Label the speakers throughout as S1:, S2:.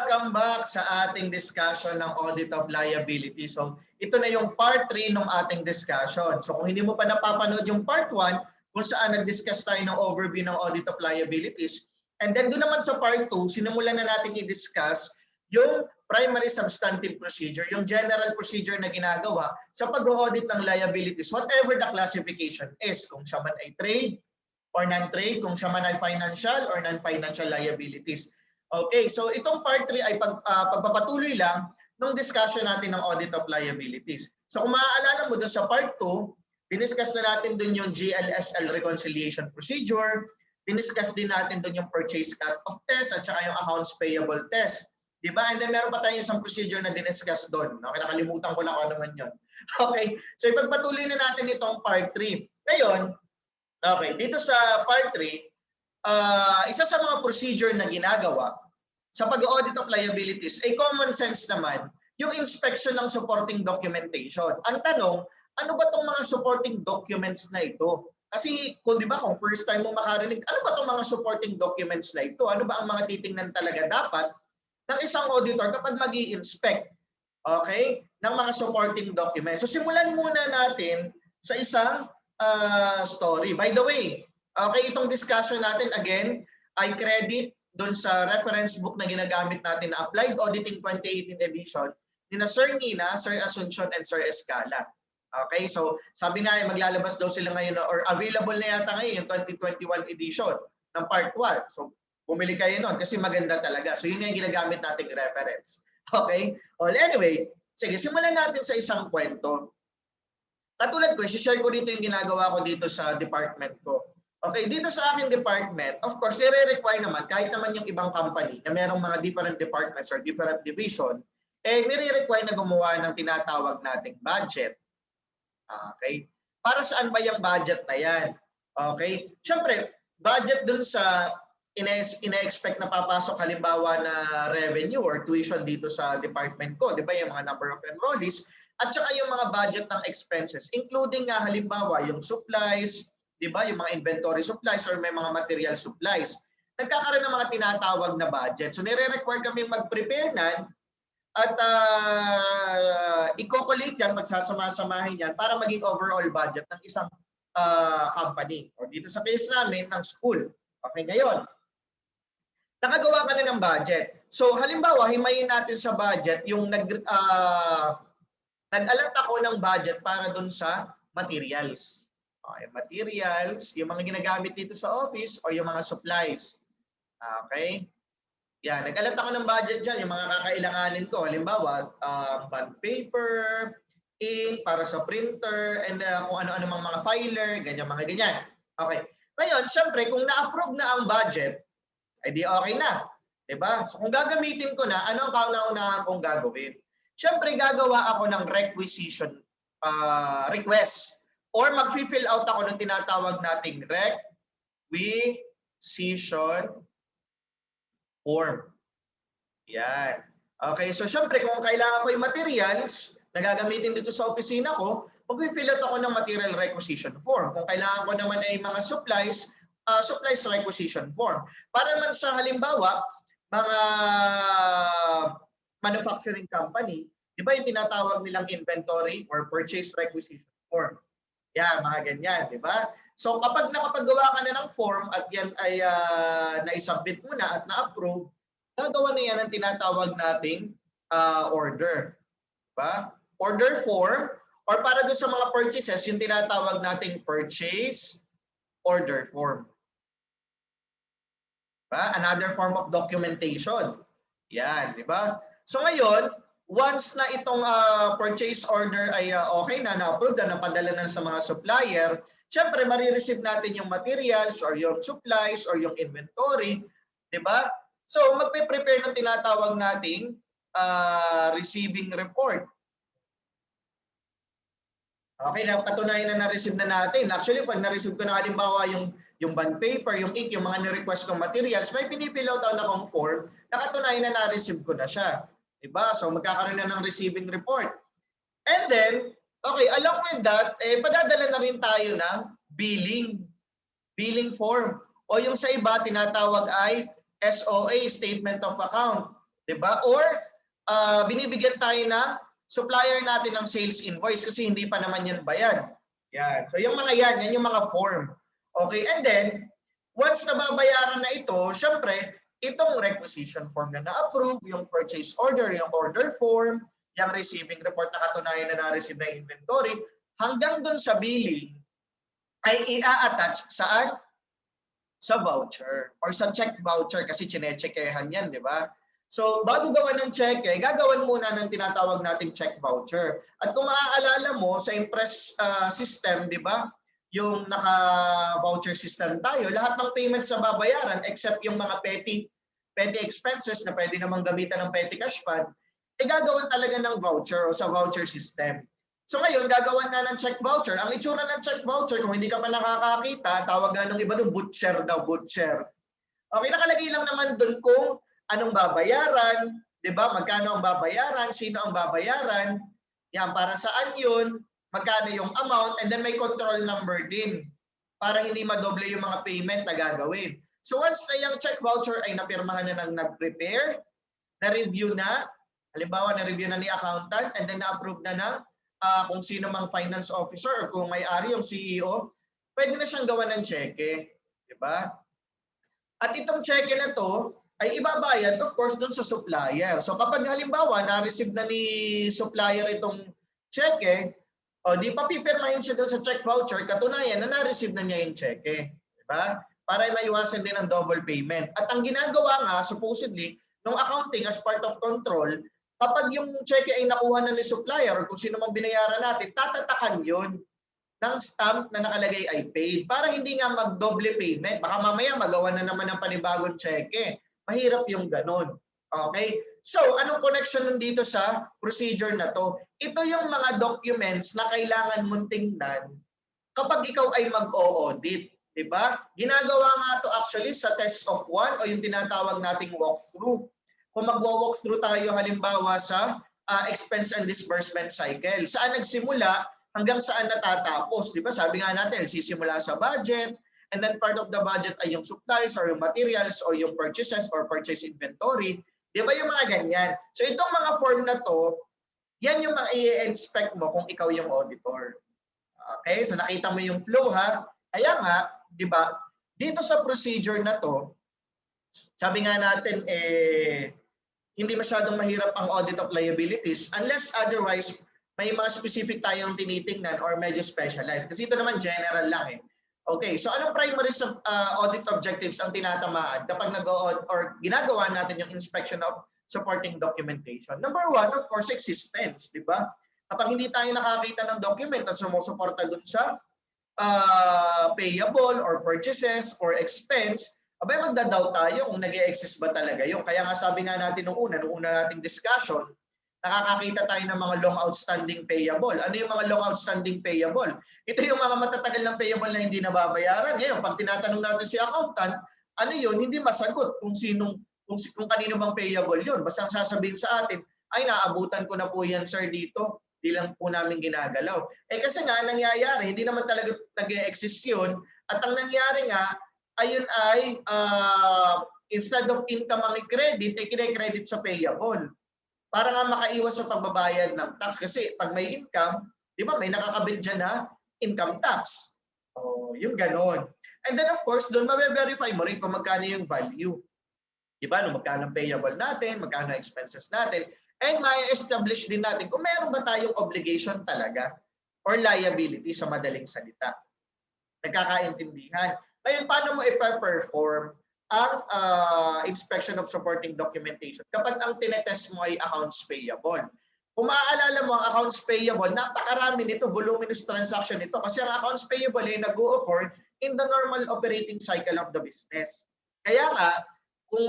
S1: Welcome back sa ating discussion ng audit of liability. So, ito na yung part 3 ng ating discussion. So, kung hindi mo pa napapanood yung part 1, kung saan nag-discuss tayo ng overview ng audit of liabilities, and then doon naman sa part 2, sinimulan na natin i-discuss yung primary substantive procedure, yung general procedure na ginagawa sa pag-audit ng liabilities, whatever the classification is, kung siya man ay trade or non-trade, kung siya man ay financial or non-financial liabilities. Okay, so itong part 3 ay pagpapatuloy lang ng discussion natin ng audit of liabilities. So kung maaalala mo doon sa part 2, diniscuss na natin doon yung GLSL reconciliation procedure, diniscuss din natin doon yung purchase cut-off test at saka yung accounts payable test. Diba? And then meron pa tayong isang procedure na diniscuss doon. No? Nakalimutan ko lang kung ano man yun. Okay, so ipagpatuloy na natin itong part 3. Ngayon, okay, dito sa part 3, isa sa mga procedure na ginagawa sa pag-audit of liabilities ay common sense naman yung inspection ng supporting documentation. Ang tanong, ano ba itong mga supporting documents na ito? Kasi kung di ba kung first time mo makarinig, ano ba itong mga supporting documents na ito? Ano ba ang mga titingnan talaga dapat ng isang auditor kapag mag-i-inspect, okay, ng mga supporting documents? So simulan muna natin sa isang story. By the way, okay, itong discussion natin again ay credit doon sa reference book na ginagamit natin na Applied Auditing 2018 edition ni na Sir Nina, Sir Asuncion, and Sir Escala. Okay, so sabi na maglalabas daw sila ngayon or available na yata ngayon yung 2021 edition ng part 1. So bumili kayo nun kasi maganda talaga. So yun yung ginagamit nating reference. Okay? Well, anyway, sige, simulan natin sa isang kwento. Katulad ko, share ko dito yung ginagawa ko dito sa department ko. Okay, dito sa aking department, of course, i-require naman, kahit naman yung ibang company na merong mga different departments or different division, eh, nire-require na gumawa ng tinatawag nating budget. Okay? Para saan ba yung budget na yan? Okay? Siyempre, budget dun sa ina-expect na papasok halimbawa na revenue or tuition dito sa department ko, di ba, yung mga number of enrollees, at saka yung mga budget ng expenses, including nga halimbawa yung supplies, di ba, yung mga inventory supplies or may mga material supplies. Nagkakaroon ng mga tinatawag na budget. So nire-require kami mag-prepare nan at i-calculate yan, magsasama-samahin yan para maging overall budget ng isang company. O dito sa case namin, ng school. Okay, ngayon, nakagawa ka na ng budget. So halimbawa, himayin natin sa budget yung nag-alat ako ng budget para dun sa materials. Okay, materials, yung mga ginagamit dito sa office or yung mga supplies. Okay? Yan, nag-alat ako ng budget dyan, yung mga kakailanganin ko. Halimbawa, bond paper, ink para sa printer, and kung ano-ano mga filer, mga ganyan. Okay. Ngayon, syempre, kung na-approve na ang budget, ay di okay na. Diba? So kung gagamitin ko na, ano ang kauna-unahan kong gagawin? Syempre, gagawa ako ng requisition request. Or mag-fill out ako ng tinatawag nating requisition form. Yan. Okay, so syempre kung kailangan ko yung materials na gagamitin dito sa opisina ko, mag-fill out ako ng material requisition form. Kung kailangan ko naman ay mga supplies, supplies requisition form. Para naman sa halimbawa, mga manufacturing company, di ba yung tinatawag nilang inventory or purchase requisition form? Yeah, mga ganyan, di ba? So kapag nakapagawa ka na ng form at yan ay na-submit mo na at na-approve, gagawa na yan ang tinatawag nating order. Diba? Order form, or para doon sa mga purchases, yung tinatawag nating purchase order form. Diba? Another form of documentation. Yan, di ba? So ngayon, once na itong purchase order ay okay na, na-approve na, napadala na sa mga supplier, syempre marireceive natin yung materials or yung supplies or yung inventory, di ba? So magpe-prepare ng tinatawag nating receiving report. Okay, napatunayan na na-receive na natin. Actually, pag na-receive ko na halimbawa yung bond paper, yung ink, yung mga ni-request kong materials, may pinipill out na akong form, nakatunayan na na-receive ko na siya. Diba? So magkakaroon na ng receiving report. And then, okay, along with that, padadala na rin tayo ng billing form. O yung sa iba, tinatawag ay SOA, Statement of Account. 'di ba? Or binibigyan tayo ng supplier natin ng sales invoice kasi hindi pa naman yan bayad. Yan. So yung mga yan yung mga form. Okay, and then once nababayaran na ito, syempre, itong requisition form na na-approve, yung purchase order, yung order form, yung receiving report na katunayan na na-receive na inventory, hanggang dun sa billing, ay i-attach saan? Sa voucher or sa check voucher kasi chine-checkehan yan, di ba? So, bago gawan ng check, gagawan muna ng tinatawag nating check voucher. At kung maaalala mo, sa Impress system, di ba? Yung naka-voucher system tayo, lahat ng payments na babayaran except yung mga petty expenses na pwede namang gamitan ng petty cash fund, gagawan talaga ng voucher o sa voucher system. So ngayon, gagawan na ng check voucher. Ang itsura ng check voucher, kung hindi ka pa nakakakita, tawag nga ng iba doon, butcher daw, butcher. Okay, nakalagay lang naman doon kung anong babayaran, di ba? Magkano ang babayaran, sino ang babayaran, yan, para saan yun, magkano yung amount, and then may control number din para hindi madoble yung mga payment na gagawin. So once na yung check voucher ay napirmahan na ng nag-prepare, na-review na, halimbawa na-review na ni accountant, and then na-approve na ng kung sino mang finance officer or kung may-ari yung CEO, pwede na siyang gawa ng cheque, di ba? At itong cheque na to ay ibabayad of course doon sa supplier. So kapag halimbawa na-receive na ni supplier itong cheque, o di pa pipirmahin siya doon sa check voucher, katunayan na na-receive na niya yung cheque, di ba? Para maiwasan din ang double payment. At ang ginagawa nga supposedly ng accounting as part of control, kapag yung cheque ay nakuha na ni supplier or kung sino mang binayaran natin, tatatakan yun ng stamp na nakalagay ay paid para hindi nga mag-double payment. Baka mamaya magawa na naman ng panibagong cheque. Mahirap yung ganon. Okay? So, anong connection nandito sa procedure na to? Ito yung mga documents na kailangan mong tingnan kapag ikaw ay mag-o-audit. Diba? Ginagawa nga to actually sa test of one o yung tinatawag nating walkthrough. Kung magwo-walkthrough tayo halimbawa sa expense and disbursement cycle. Saan nagsimula hanggang saan natatapos. Di ba? Sabi nga natin, nagsisimula sa budget, and then part of the budget ay yung supplies or yung materials or yung purchases or purchase inventory. Di ba yung mga ganyan? So itong mga form na to, yan yung mga i-expect mo kung ikaw yung auditor. Okay? So nakita mo yung flow ha? Kaya nga, di ba, dito sa procedure na to, sabi nga natin, hindi masyadong mahirap ang audit of liabilities unless otherwise may mga specific tayong tinitingnan or medyo specialized. Kasi ito naman general lang eh. Okay, so anong primary audit objectives ang tinatamaan kapag nag-o-audit or ginagawa natin yung inspection of supporting documentation? Number one, of course, existence, di ba? Kapag hindi tayo nakakita ng document at sumusuporta dun sa payable or purchases or expense, abay magda-doubt tayo kung nag-e-exist ba talaga yun. Kaya nga sabi nga natin nung una nating discussion, nakakakita tayo ng mga long outstanding payable. Ano yung mga long outstanding payable? Ito yung mga matatagal ng payable na hindi nababayaran. Ngayon, pag tinatanong natin si accountant, ano yun, hindi masagot kung kanino bang payable yun. Basta ang sasabihin sa atin, ay naabutan ko na po yan sir dito. Di lang po namin ginagalaw. Kasi nga, nangyayari, hindi naman talaga nag-e-exist yun. At ang nangyari nga, ayun ay instead of income ang i-credit, kine-credit sa payable. Para nga makaiwas sa pagbabayad ng tax. Kasi pag may income, di ba may nakakabit dyan na income tax. Yung ganon. And then of course, doon mabe-verify mo rin kung magkano yung value. Di ba? Magkano ang payable natin, magkano expenses natin. And ma-establish din natin kung meron ba tayong obligation talaga or liability sa madaling salita. Nagkakaintindihan. Ngayon, paano mo i-perform ang inspection of supporting documentation kapag ang tinetest mo ay accounts payable? Kung maaalala mo, ang accounts payable, napakarami nito, voluminous transaction nito kasi ang accounts payable ay nag-o-occur in the normal operating cycle of the business. Kaya nga, kung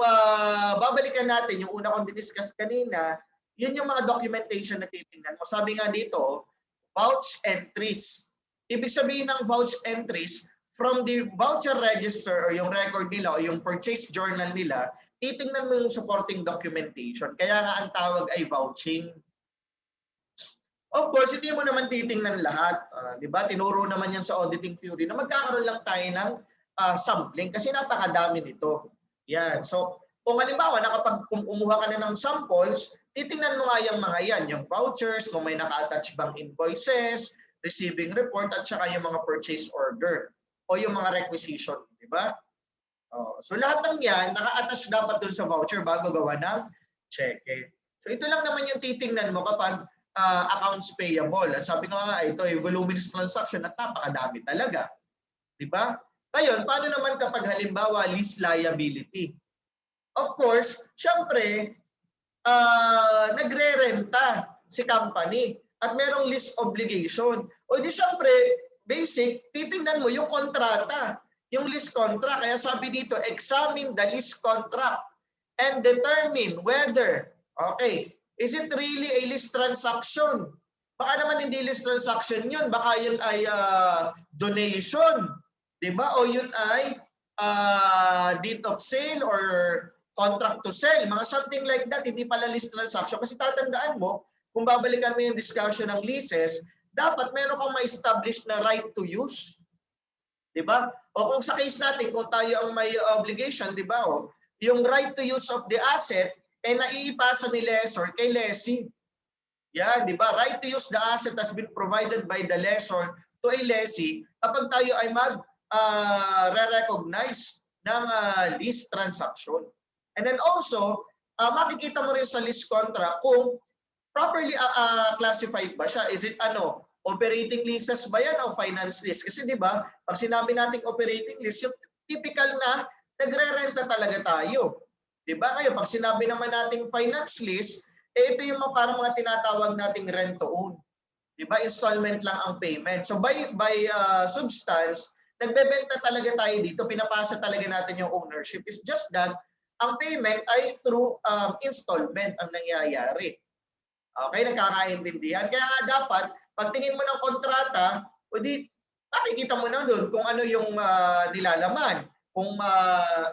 S1: babalikan natin yung una kong diniscuss kanina, yun yung mga documentation na titingnan mo. Sabi nga dito, vouch entries. Ibig sabihin ng vouch entries, from the voucher register or yung record nila o yung purchase journal nila, titingnan mo yung supporting documentation. Kaya nga ang tawag ay vouching. Of course, hindi mo naman titingnan lahat. Di ba? Tinuro naman yan sa auditing theory na magkakaroon lang tayo ng sampling kasi napakadami nito. Yan. So, kung halimbawa kumuha ka na ng samples, titingnan mo nga yung mga yan, yung vouchers, kung may naka-attach bang invoices, receiving report, at saka yung mga purchase order o yung mga requisition, di ba? So lahat ng yan, naka-attach dapat dun sa voucher bago gawa ng cheque. So ito lang naman yung titingnan mo kapag accounts payable. Sabi ko nga, ito ay voluminous transaction at napakadami talaga. Di ba? Ngayon, paano naman kapag halimbawa lease liability? Of course, syempre, nagre-renta si company at merong lease obligation. O di syempre, basic, titingnan mo yung kontrata, yung lease contract. Kaya sabi dito, examine the lease contract and determine whether, okay, is it really a lease transaction? Baka naman hindi lease transaction yun. Baka yun ay donation. Diba? O yun ay deed of sale or contract to sell. Mga something like that. Hindi pala lease transaction. Kasi tatandaan mo, kung babalikan mo yung discussion ng leases, dapat meron kang ma-establish na right to use. Diba? O kung sa case natin, kung tayo ang may obligation, diba? O, yung right to use of the asset ay naiipasa ni lessor kay lessee. Yan, di ba? Right to use the asset has been provided by the lessor to a lessee kapag tayo ay re-recognize ng lease transaction. And then also, makikita mo rin sa lease contract kung properly classified ba siya. Is it operating leases ba yan o finance lease? Kasi di ba, pag sinabi nating operating lease, yung typical na nagre-renta talaga tayo. Diba? Ngayon, pag sinabi naman nating finance lease, ito yung parang mga tinatawag nating rent to own. Diba? Installment lang ang payment. So by substance, nagbebenta talaga tayo dito, pinapasa talaga natin yung ownership. It's just that ang payment ay through installment ang nangyayari. Okay, nagkakaintindihan. Kaya nga dapat, pagtingin mo ng kontrata, o di, makikita mo na doon kung ano yung nilalaman. Kung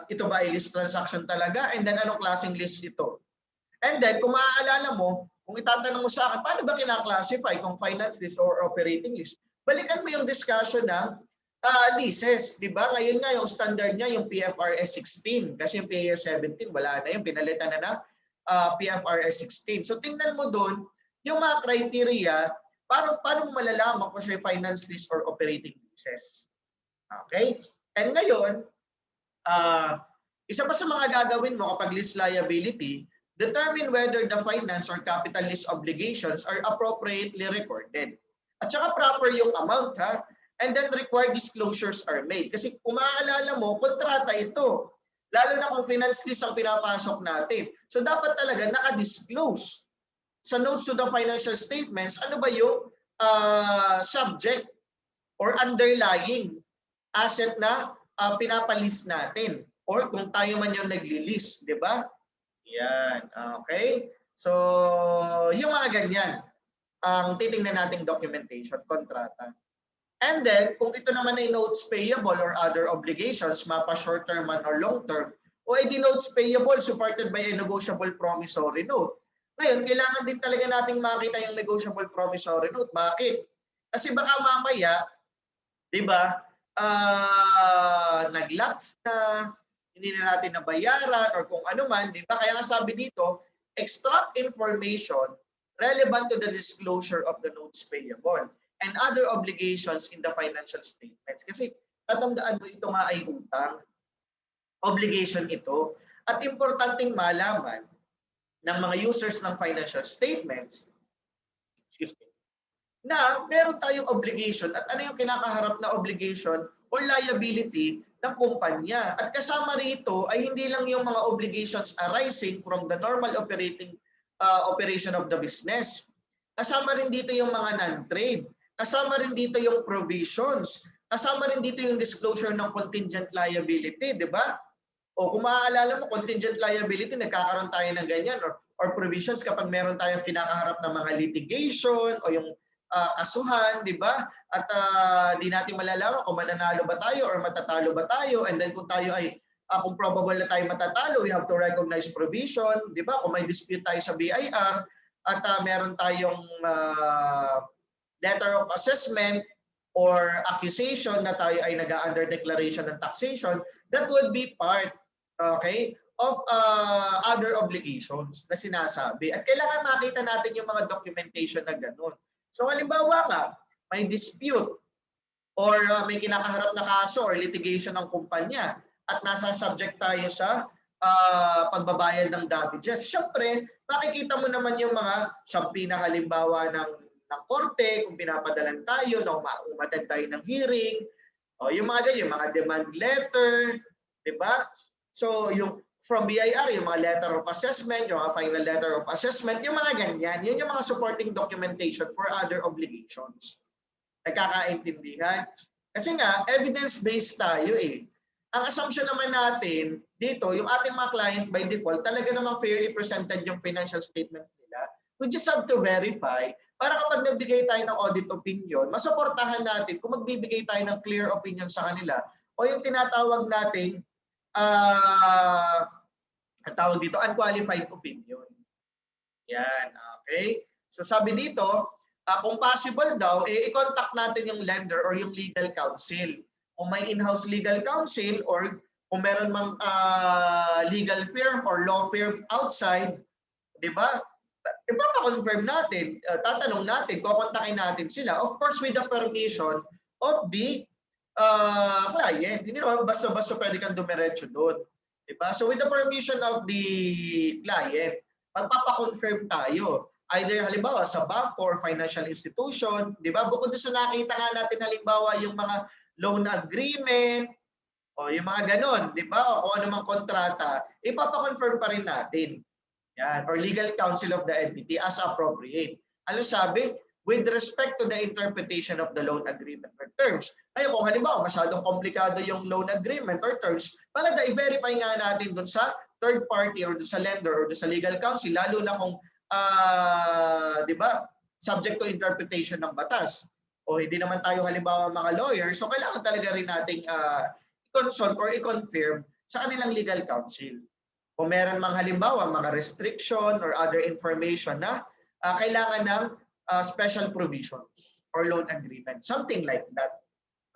S1: ito ba ay lease transaction talaga, and then anong klaseng lease ito. And then, kung maaalala mo, kung itatanong mo sa akin, paano ba kinaklasify kung finance lease or operating lease? Balikan mo yung discussion ng leases, di ba? Ngayon nga, yung standard niya, yung PFRS 16. Kasi yung PAS 17, wala na yun. Pinalitan na ng PFRS 16. So, tingnan mo doon, yung mga criteria, paano mo malalaman kung siya finance lease or operating leases. Okay? And ngayon, isa pa sa mga gagawin mo kapag lease liability, determine whether the finance or capital lease obligations are appropriately recorded. At saka proper yung amount, ha? And then required disclosures are made. Kasi kung maaalala mo, kontrata ito. Lalo na kung finance lease ang pinapasok natin. So dapat talaga naka-disclose sa notes to the financial statements, ano ba yung subject or underlying asset na pinapalis natin or kung tayo man yung nagli-list, di ba? Yan, okay? So, yung mga ganyan ang titingnan nating documentation, kontrata. And then, kung ito naman ay notes payable or other obligations, mapa short-term man or long-term, o edi notes payable supported by a negotiable promissory note. Ngayon, kailangan din talaga nating makita yung negotiable promissory note. Bakit? Kasi baka mamaya, di ba, nag-lapse na, hindi na natin nabayaran or kung ano man, di ba? Kaya nga sabi dito, extract information relevant to the disclosure of the notes payable and other obligations in the financial statements. Kasi tatandaan mo ito nga ay utang. Obligation ito. At importanteng malaman ng mga users ng financial statements, na meron tayong obligation at ano yung kinakaharap na obligation or liability ng kumpanya. At kasama rito ay hindi lang yung mga obligations arising from the normal operation of the business. Kasama rin dito yung mga non-trade. Kasama rin dito yung provisions. Kasama rin dito yung disclosure ng contingent liability, di ba? O kung maaalala mo, contingent liability, nagkakaroon tayo ng ganyan or provisions kapag meron tayong kinakaharap na mga litigation o yung kasuhan, di ba? At di natin malalaman kung mananalo ba tayo or matatalo ba tayo. And then kung tayo ay, kung probable na tayo matatalo, we have to recognize provision, di ba? Kung may dispute tayo sa BIR at meron tayong letter of assessment or accusation na tayo ay nag-under declaration ng taxation, that would be part, okay, other obligations na sinasabi. At kailangan makita natin yung mga documentation na ganun. So halimbawa nga, may dispute or may kinakaharap na kaso or litigation ng kumpanya at nasa subject tayo sa pagbabayad ng damages. Siyempre, makikita mo naman yung mga sabi na halimbawa ng korte, kung pinapadalan tayo, na umattend tayo ng hearing, o yung mga ganyan, yung mga demand letter, di ba? So yung from BIR, yung mga letter of assessment, yung mga final letter of assessment, yung mga ganyan, yun yung mga supporting documentation for other obligations. Nagkakaintindihan? Kasi nga, evidence-based tayo eh. Ang assumption naman natin dito, yung ating mga client by default, talaga namang fairly presented yung financial statements nila. We just have to verify para kapag nagbigay tayo ng audit opinion, masuportahan natin kung magbibigay tayo ng clear opinion sa kanila o yung tinatawag nating ang tawag dito, unqualified opinion. Yan, okay? So sabi dito, kung possible daw, i-contact natin yung lender or yung legal counsel. Kung may in-house legal counsel or kung meron mang legal firm or law firm outside, di ba? Ipapa-confirm natin, tatanong natin, kukontakin natin sila. Of course, with the permission of the client. Hindi naman basta-basta pwede kang dumiretso doon. Diba? So with the permission of the client, magpapa-confirm tayo. Either halimbawa sa bank or financial institution, di ba? Bukod sa nakita nga natin halimbawa yung mga loan agreement, o yung mga ganon, di ba? O anumang kontrata, ipapa-confirm pa rin natin. Yan, or legal counsel of the entity as appropriate. Ano sabi? With respect to the interpretation of the loan agreement or terms. Ngayon, kung halimbawa masyadong komplikado yung loan agreement or terms, maganda i-verify nga natin dun sa third party or dun sa lender or dun sa legal counsel, lalo na kung di ba, subject to interpretation ng batas. O hindi naman tayo halimbawa mga lawyer, so kailangan talaga rin nating i-consult or i-confirm sa kanilang legal counsel. Kung meron mang halimbawa mga restriction or other information na kailangan ng special provisions or loan agreement, something like that.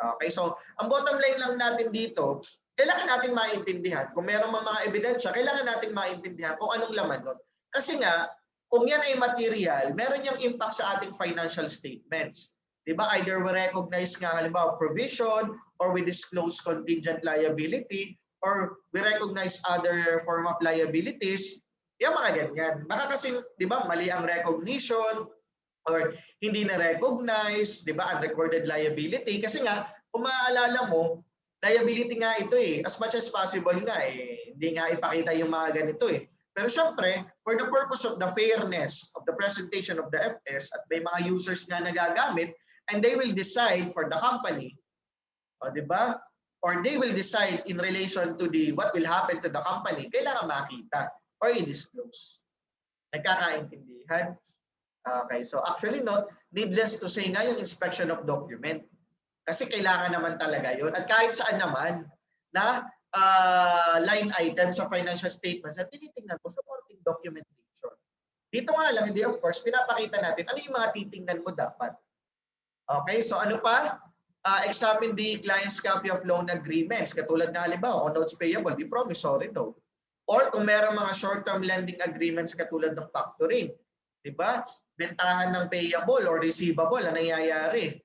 S1: Okay, so ang bottom line lang natin dito, kailangan natin maintindihan. Kung meron mga ebidensya, kailangan natin maintindihan kung anong laman nun. Kasi nga, kung yan ay material, meron yung impact sa ating financial statements. Diba? Either we recognize nga halimbawa provision or we disclose contingent liability or we recognize other form of liabilities, yung mga ganyan. Baka kasi, di ba, mali ang recognition or hindi na-recognize, di ba, unrecorded liability. Kasi nga, kung maaalala mo, liability nga ito eh. As much as possible nga eh. Hindi nga ipakita yung mga ganito eh. Pero syempre, for the purpose of the fairness of the presentation of the FS at may mga users nga nagagamit, and they will decide for the company, di ba? Or they will decide in relation to what will happen to the company, kailangan makita or i-disclose. Nagkakaintindihan? Okay, so actually no, needless to say nga yung inspection of document. Kasi kailangan naman talaga yun. At kahit saan naman na line item sa financial statements at tinitingnan mo, supporting documentation. Dito nga lang, hindi of course, pinapakita natin ano yung mga titingnan mo dapat. Okay, so ano pa? Examine the client's copy of loan agreements. Katulad na halimbawa, on notes payable, the promissory note. Or kung meron mga short-term lending agreements katulad ng factoring. Diba? Bentahan ng payable or receivable na nangyayari.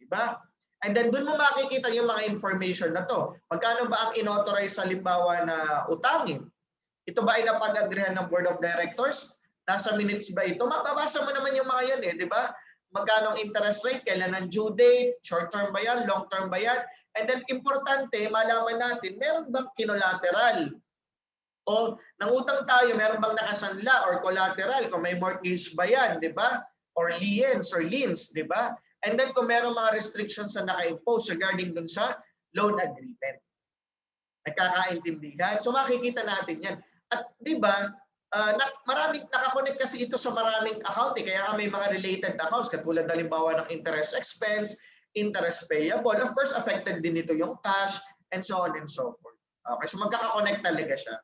S1: Diba? And then doon mo makikita yung mga information na to. Magkano ba ang inauthorize sa halimbawa na utangin? Ito ba ay napag-agreehan ng Board of Directors? Nasa minutes ba ito? Mababasa mo naman yung mga yun eh, di ba? Magkano ang interest rate, kailan ang due date, short term ba yan, long term ba yan? And then importante, malaman natin, meron bang kinolateral? O nangutang tayo, meron bang nakasanla or collateral? Kung may mortgage ba yan, di ba? Or liens, di ba? And then kung meron mga restrictions na naka-impose regarding dun sa loan agreement. Nagkakaintindihan? So makikita natin yan. At di ba, maraming nakakonect kasi ito sa maraming account eh. Kaya may mga related accounts katulad halimbawa ng interest expense, interest payable. Of course, affected din ito yung cash and so on and so forth. Okay, so magkakakonect talaga siya.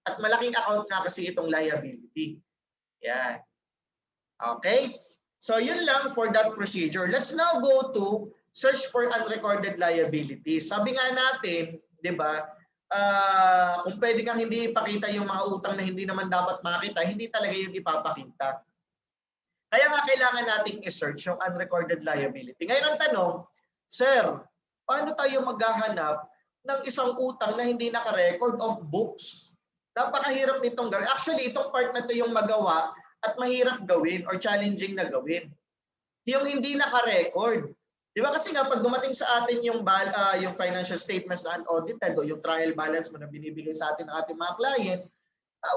S1: At malaking account nga kasi itong liability. Yan. Okay? So yun lang for that procedure. Let's now go to search for unrecorded liabilities. Sabi nga natin, di ba, kung pwede kang hindi ipakita yung mga utang na hindi naman dapat makita, hindi talaga yung ipapakita. Kaya nga kailangan nating i-search yung unrecorded liability. Ngayon ang tanong, Sir, paano tayo maghahanap ng isang utang na hindi naka-record of books? Napakahirap nitong gawin. Actually, itong part na to yung magawa at mahirap gawin or challenging na gawin. Yung hindi naka-record. Di ba kasi nga pag dumating sa atin yung financial statements na unaudited o yung trial balance mo na binibigay sa atin ng ating mga client,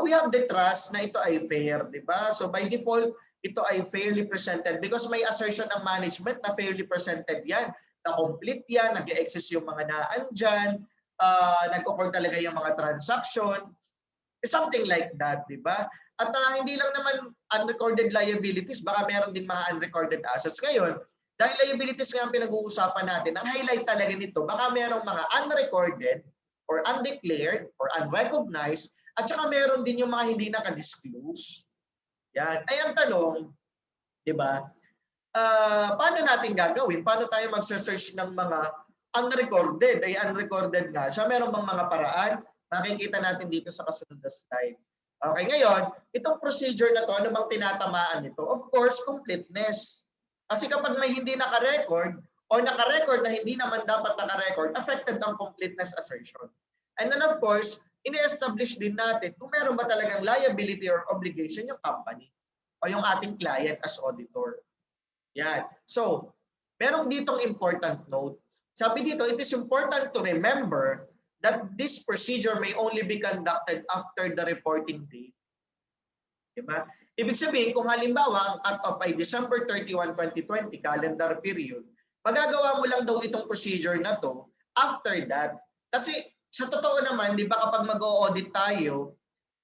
S1: we have the trust na ito ay fair, di ba? So by default, ito ay fairly presented because may assertion ng management na fairly presented yan. Na-complete yan, nag-exist yung mga naandyan, nag-occur talaga yung mga transaction, something like that, di ba? At hindi lang naman unrecorded liabilities, baka meron din mga unrecorded assets. Ngayon, dahil liabilities nga ang pinag-uusapan natin, ang highlight talaga nito, baka merong mga unrecorded or undeclared or unrecognized at saka meron din yung mga hindi naka-disclose. Yan. Ay ang tanong, di ba? Paano natin gagawin? Paano tayo magse-search ng mga unrecorded? Ay unrecorded nga siya. Meron bang mga paraan? Makikita natin dito sa kasunod na slide. Okay, ngayon, itong procedure na to, ano bang tinatamaan nito? Of course, completeness. Kasi kapag may hindi naka-record o naka-record na hindi naman dapat naka-record, affected ang completeness assertion. And then of course, ini-establish din natin kung meron ba talagang liability or obligation yung company o yung ating client as auditor. Yan. So, merong ditong important note. Sabi dito, it is important to remember that this procedure may only be conducted after the reporting date. Diba? Ibig sabihin, kung halimbawa ang cut-off ay December 31, 2020, calendar period, magagawa mo lang daw itong procedure na to after that. Kasi sa totoo naman, di ba kapag mag-o-audit tayo,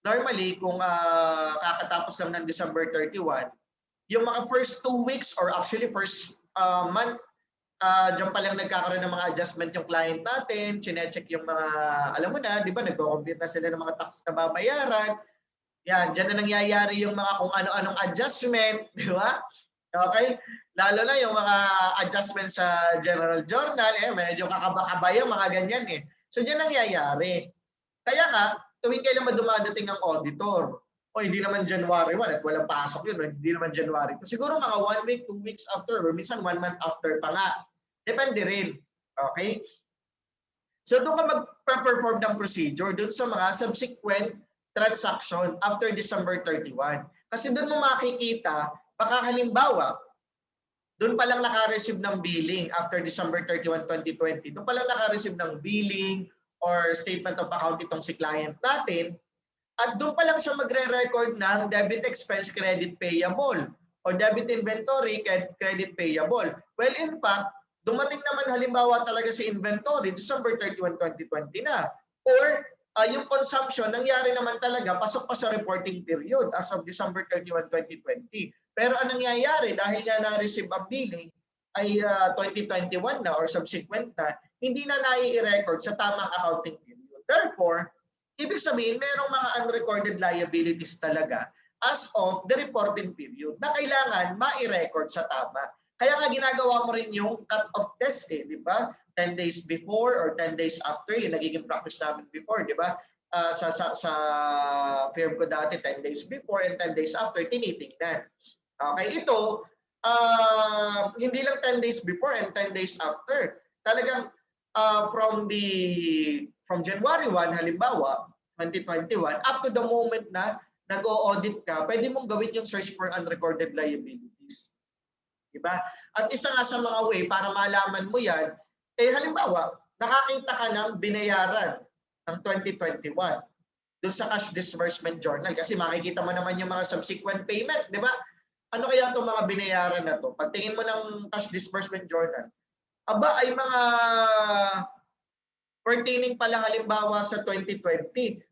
S1: normally kung kakatapos lang ng December 31, yung mga first 2 weeks or actually first month, dyan pa lang nagkakaroon ng mga adjustment yung client natin, chinecheck yung mga, alam mo na, di ba, nagko-complete na sila ng mga tax na babayaran. Yan, dyan na nangyayari yung mga kung ano-anong adjustment, di ba? Okay? Lalo na yung mga adjustment sa general journal, medyo kakaba-kaba yung mga ganyan eh. So dyan nangyayari. Kaya nga, tuwing kailan ba dumadating ang auditor? O hindi naman January 1 at walang pasok yun, hindi naman January 2. Siguro mga 1 week, 2 weeks after, or minsan 1 month after pa nga. Depende rin. Okay? So doon ka mag-perform ng procedure doon sa mga subsequent transaction after December 31. Kasi doon mo makikita, baka halimbawa, doon pa lang naka-receive ng billing after December 31, 2020. Doon pa lang naka-receive ng billing or statement of account itong si client natin. At doon pa lang siya magre-record ng debit expense credit payable o debit inventory credit payable. Well, in fact, dumating naman halimbawa talaga si inventory December 31, 2020 na. Or yung consumption, nangyari naman talaga, pasok pa sa reporting period as of December 31, 2020. Pero ang nangyayari, dahil nga na-receive ang billing, ay 2021 na or subsequent na, hindi na nai-record sa tamang accounting period. Therefore, ibig sabihin, merong mga unrecorded liabilities talaga as of the reporting period na kailangan ma-record sa tama. Kaya nga ginagawa mo rin yung cut-off test eh, di ba? 10 days before or 10 days after, yung nagiging practice namin before, di ba? Sa firm ko dati, 10 days before and 10 days after, tinitingnan. Okay, ito, hindi lang 10 days before and 10 days after. Talagang from January 1, halimbawa, 2021, up to the moment na nag-o-audit ka, pwede mong gawin yung search for unrecorded liabilities. Diba? At isa nga sa mga way para malaman mo yan, halimbawa, nakakita ka ng binayaran ng 2021 doon sa cash disbursement journal kasi makikita mo naman yung mga subsequent payment, di ba? Ano kaya itong mga binayaran na to? Pagtingin mo ng cash disbursement journal, aba ay mga pertaining pa lang halimbawa sa 2020.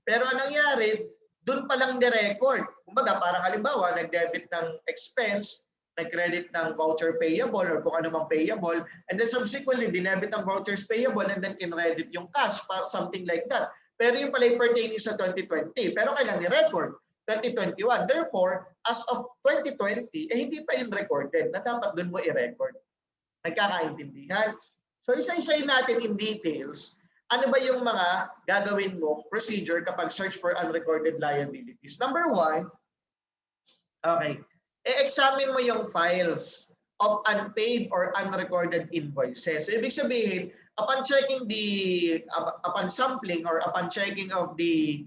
S1: Pero anong nangyari, doon pa lang ni-record. Kumbaga, parang halimbawa, nag-debit ng expense, nag-credit ng voucher payable or kung ano mang payable, and then subsequently, dinebit ang vouchers payable and then kinredit yung cash, something like that. Pero yung pala pertaining sa 2020. Pero kailan ni-record? 2021. Therefore, as of 2020, hindi pa yung recorded na dapat doon mo i-record. Nagkakaintindihan? So, isa-isayin natin in details Ano ba yung mga gagawin mong procedure kapag search for unrecorded liabilities? Number one, okay, i-examine mo yung files of unpaid or unrecorded invoices. So, ibig sabihin, upon checking upon sampling or upon checking of the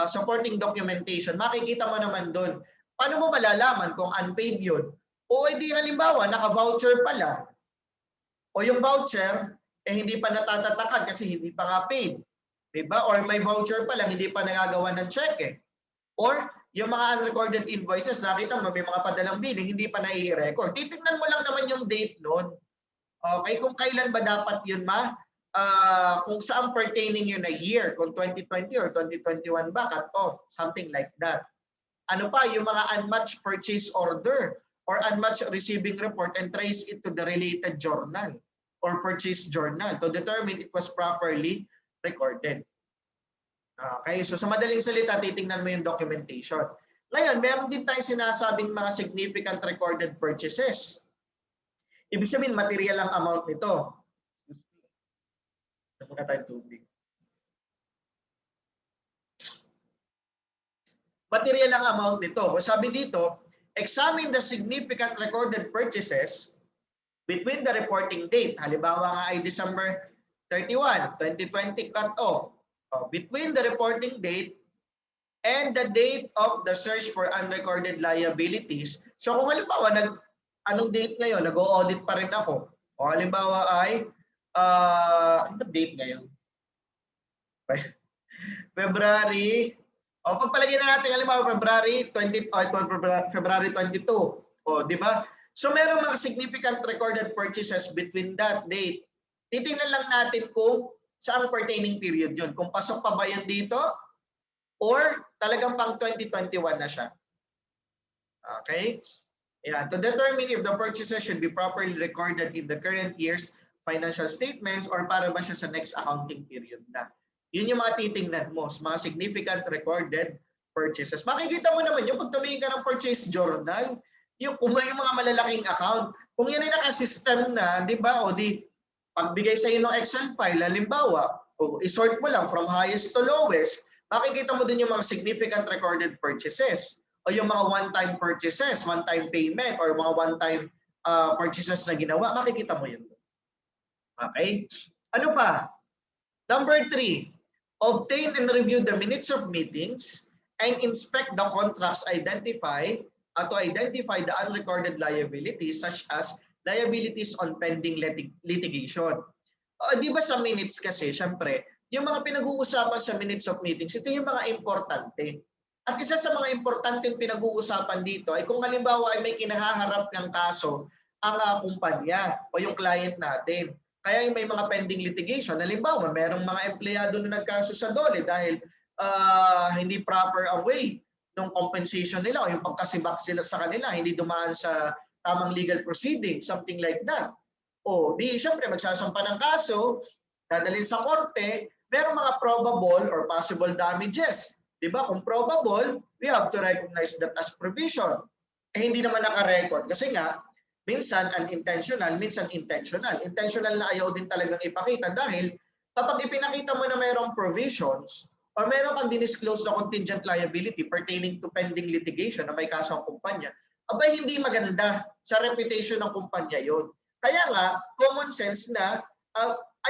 S1: supporting documentation, makikita mo naman doon. Paano mo malalaman kung unpaid yun? O hindi halimbawa, naka-voucher pala. O yung voucher, hindi pa natatatakad kasi hindi pa nga paid. Diba? Or may voucher pa lang, hindi pa nagagawa ng cheque. Or yung mga unrecorded invoices, nakita mo may mga padalang billing, hindi pa nai-record. Titignan mo lang naman yung date nun. Okay, kung kailan ba dapat yun kung saan pertaining yun na year, kung 2020 or 2021 ba, cut off, something like that. Ano pa, yung mga unmatched purchase order or unmatched receiving report and trace it to the related journal or purchase journal to determine it was properly recorded. Okay, so sa madaling salita, titingnan mo yung documentation. Ngayon, meron din tayong sinasabing mga significant recorded purchases. Ibig sabihin, material ang amount nito. Muna tayong tubig. Material ang amount nito. Kung sabi dito, examine the significant recorded purchases between the reporting date. Halimbawa nga ay December 31, 2020 cut off. Between the reporting date and the date of the search for unrecorded liabilities. So kung halimbawa, anong date ngayon? Nag-o-audit pa rin ako. O halimbawa ay, ano date ngayon? February, pagpalagyan na natin halimbawa February 20, February 22. Di ba? So meron mga significant recorded purchases between that date. Titingnan lang natin kung saan pertaining period yun. Kung pasok pa ba yan dito or talagang pang 2021 na siya. Okay? Yeah. To determine if the purchases should be properly recorded in the current year's financial statements or para ba siya sa next accounting period na. Yun yung mga titingnan mo, mga significant recorded purchases. Makikita mo naman yung pag tumingin ka ng purchase journal, yung mga malalaking account, kung yan ay nakasystem na, di ba, o di pagbigay sa iyo ng Excel file, halimbawa, o isort mo lang from highest to lowest, makikita mo din yung mga significant recorded purchases o yung mga one-time purchases, one-time payment or mga one-time purchases na ginawa, makikita mo yun. Okay? Ano pa? Number 3, obtain and review the minutes of meetings and inspect the contracts to identify the unrecorded liabilities such as liabilities on pending litigation. Di ba sa minutes kasi, syempre, yung mga pinag-uusapan sa minutes of meetings, ito yung mga importante. At isa sa mga importanteng pinag-uusapan dito ay kung halimbawa ay may kinahaharap ng kaso ang kumpanya o yung client natin. Kaya yung may mga pending litigation, halimbawa, merong mga empleyado na nagkaso sa DOLE dahil hindi proper ang way ng compensation nila o yung pagkasibak sila sa kanila, hindi dumaan sa tamang legal proceeding, something like that. O di syempre magsasampa ng kaso, dadalhin sa korte, merong mga probable or possible damages. Diba? Kung probable, we have to recognize that as provision. Hindi naman naka-record kasi nga, minsan unintentional, minsan intentional. Intentional na ayaw din talagang ipakita dahil kapag ipinakita mo na mayroong provisions or mayroong kang dinisclose na contingent liability pertaining to pending litigation na may kaso ang kumpanya, abay hindi maganda sa reputation ng kumpanya yon. Kaya nga, common sense na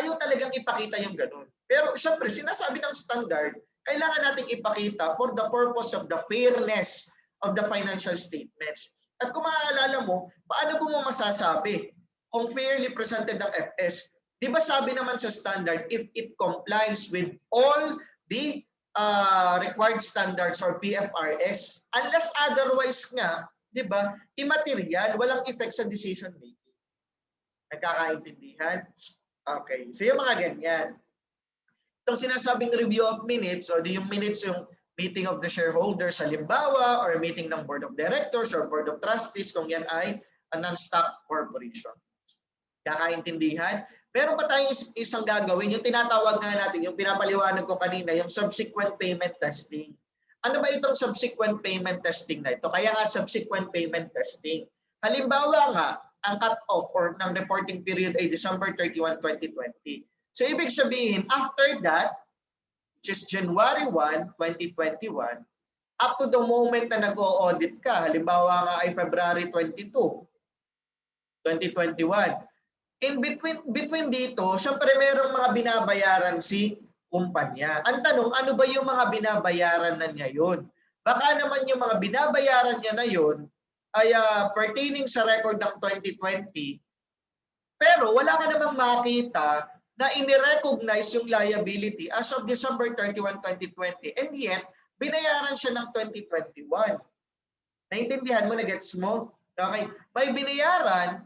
S1: ayaw talagang ipakita yung ganun. Pero syempre, sinasabi ng standard, kailangan nating ipakita for the purpose of the fairness of the financial statements. At kung maaalala mo, paano mo masasabi kung fairly presented ang FS? Di ba sabi naman sa standard, if it complies with all the required standards or PFRS, unless otherwise nga, di ba, immaterial, walang effect sa decision making. Nagkakaintindihan? Okay, so yung mga ganyan. Itong sinasabing review of minutes, o yung minutes yung meeting of the shareholders halimbawa, or meeting ng board of directors or board of trustees kung yan ay a non-stock corporation. Kakaintindihan? Meron pa tayong isang gagawin, yung tinatawag nga natin, yung pinapaliwanag ko kanina, yung subsequent payment testing. Ano ba itong subsequent payment testing na ito? Kaya nga subsequent payment testing. Halimbawa nga, ang cut-off or ng reporting period ay December 31, 2020. So ibig sabihin, after that, which is January 1, 2021, up to the moment na nag-o-audit ka, halimbawa nga ay February 22, 2021. In between dito, syempre merong mga binabayaran si kumpanya. Ang tanong, ano ba yung mga binabayaran na niya yun? Baka naman yung mga binabayaran niya na yun ay pertaining sa record ng 2020, pero wala ka namang makita na ini-recognize yung liability as of December 31, 2020, and yet binayaran siya ng 2021. Naintindihan mo, na-gets mo? Okay. May binayaran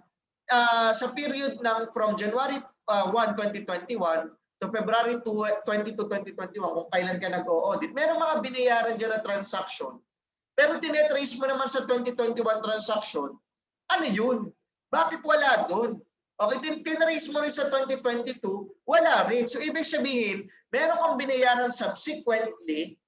S1: sa period ng from January 1, 2021 to February 22, 2021, kung kailan ka nag-o-audit, merong mga binayaran dyan na transaction. Pero tinetrace mo naman sa 2021 transaction, ano yun? Bakit wala doon? Okay, tinrace mo rin sa 2022, wala rin. So ibig sabihin, meron kang binayaran subsequently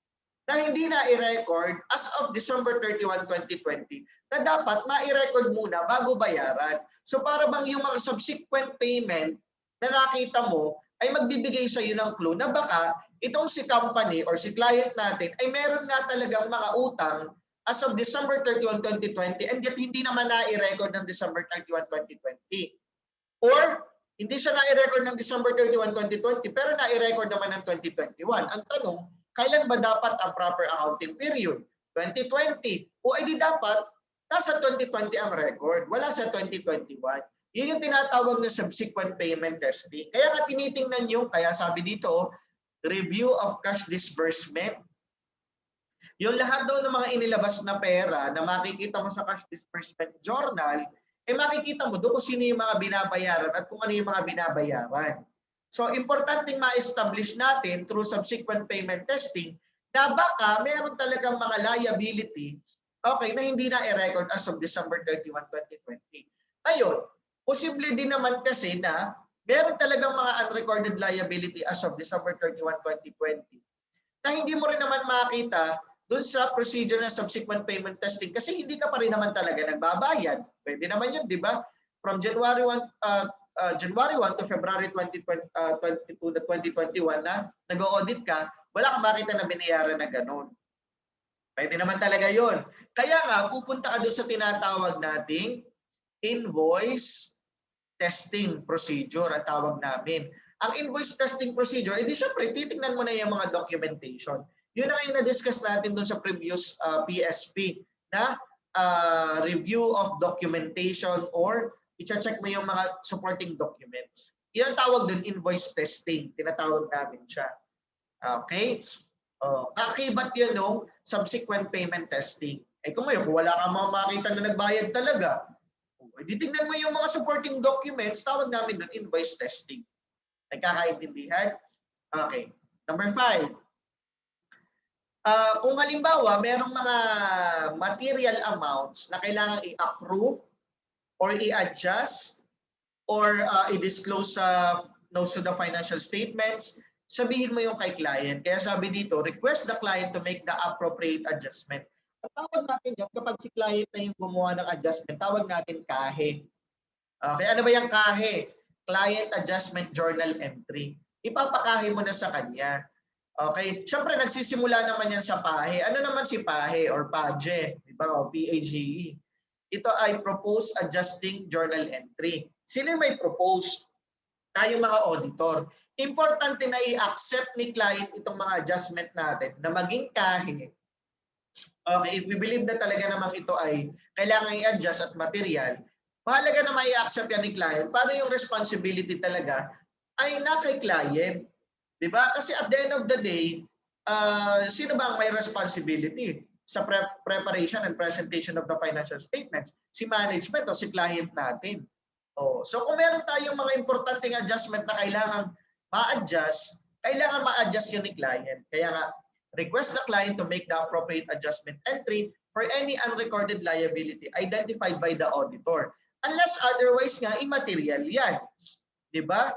S1: na hindi na i-record as of December 31, 2020, na dapat ma-i-record muna bago bayaran. So para bang yung mga subsequent payment na nakita mo ay magbibigay sa iyo ng clue na baka itong si company or si client natin ay meron nga talagang mga utang as of December 31, 2020, and yet hindi naman na-i-record ng December 31, 2020. Or hindi siya na-i-record ng December 31, 2020, pero na-i-record naman ng 2021. Ang tanong, kailan ba dapat ang proper accounting period? 2020. O ay di dapat nasa 2020 ang record, wala sa 2021. Yun yung tinatawag na subsequent payment testing. Kaya nga tinitingnan yung, kaya sabi dito, review of cash disbursement. Yung lahat daw ng mga inilabas na pera na makikita mo sa cash disbursement journal, makikita mo doon kung sino yung mga binabayaran at kung ano yung mga binabayaran. So, importanteng ma-establish natin through subsequent payment testing na baka meron talagang mga liability, okay, na hindi na i-record as of December 31, 2020. Ayun, posible din naman kasi na meron talagang mga unrecorded liability as of December 31, 2020 na hindi mo rin naman makita doon sa procedure ng subsequent payment testing kasi hindi ka pa rin naman talaga nagbabayad. Pwede naman yun, di ba? From January 1 to February 2021 na nag-audit ka, wala kang makita na binayaran na gano'n. Pwede naman talaga yun. Kaya nga, pupunta ka doon sa tinatawag nating invoice testing procedure, ang tawag namin. Ang invoice testing procedure, edi syempre, titignan mo na yung mga documentation. Yun ang yung na-discuss natin doon sa previous PSP na review of documentation or i-check mo yung mga supporting documents. Yan ang tawag doon, invoice testing. Tinatawag namin siya. Okay? Kakibat yun nung subsequent payment testing. Kung ngayon, kung wala kang makita na nagbayad talaga, titignan mo yung mga supporting documents, tawag namin doon, invoice testing. Nagkakaintindihan? Okay. Number 5. Kung halimbawa, merong mga material amounts na kailangan i-approve or i-adjust or i-disclose sa notes to the financial statements, sabihin mo yung kay client. Kaya sabi dito, request the client to make the appropriate adjustment. Ang tawag natin yan, kapag si client na yung gumawa ng adjustment, tawag natin KAHE. Okay, ano ba yung KAHE? Client Adjustment Journal Entry. Ipapakahe mo na sa kanya. Okay, syempre nagsisimula naman yan sa PAHE. Ano naman si PAHE or PAGE, di ba? O PAGE. Ito ay Proposed Adjusting Journal Entry. Sino may propose? Tayong mga auditor. Importante na i-accept ni client itong mga adjustment natin na maging KAHE. Okay, if we believe na talaga namang ito ay kailangan i-adjust at material, mahalaga na may i-accept yan ni client. Paano yung responsibility talaga ay na kay client? Diba? Kasi at the end of the day, sino ba ang may responsibility sa preparation and presentation of the financial statements? Si management o si client natin. So kung meron tayong mga importanteng adjustment na kailangan ma-adjust, kailangan ma-adjust yun ni client. Kaya nga, request the client to make the appropriate adjustment entry for any unrecorded liability identified by the auditor. Unless otherwise nga, immaterial yan. Diba?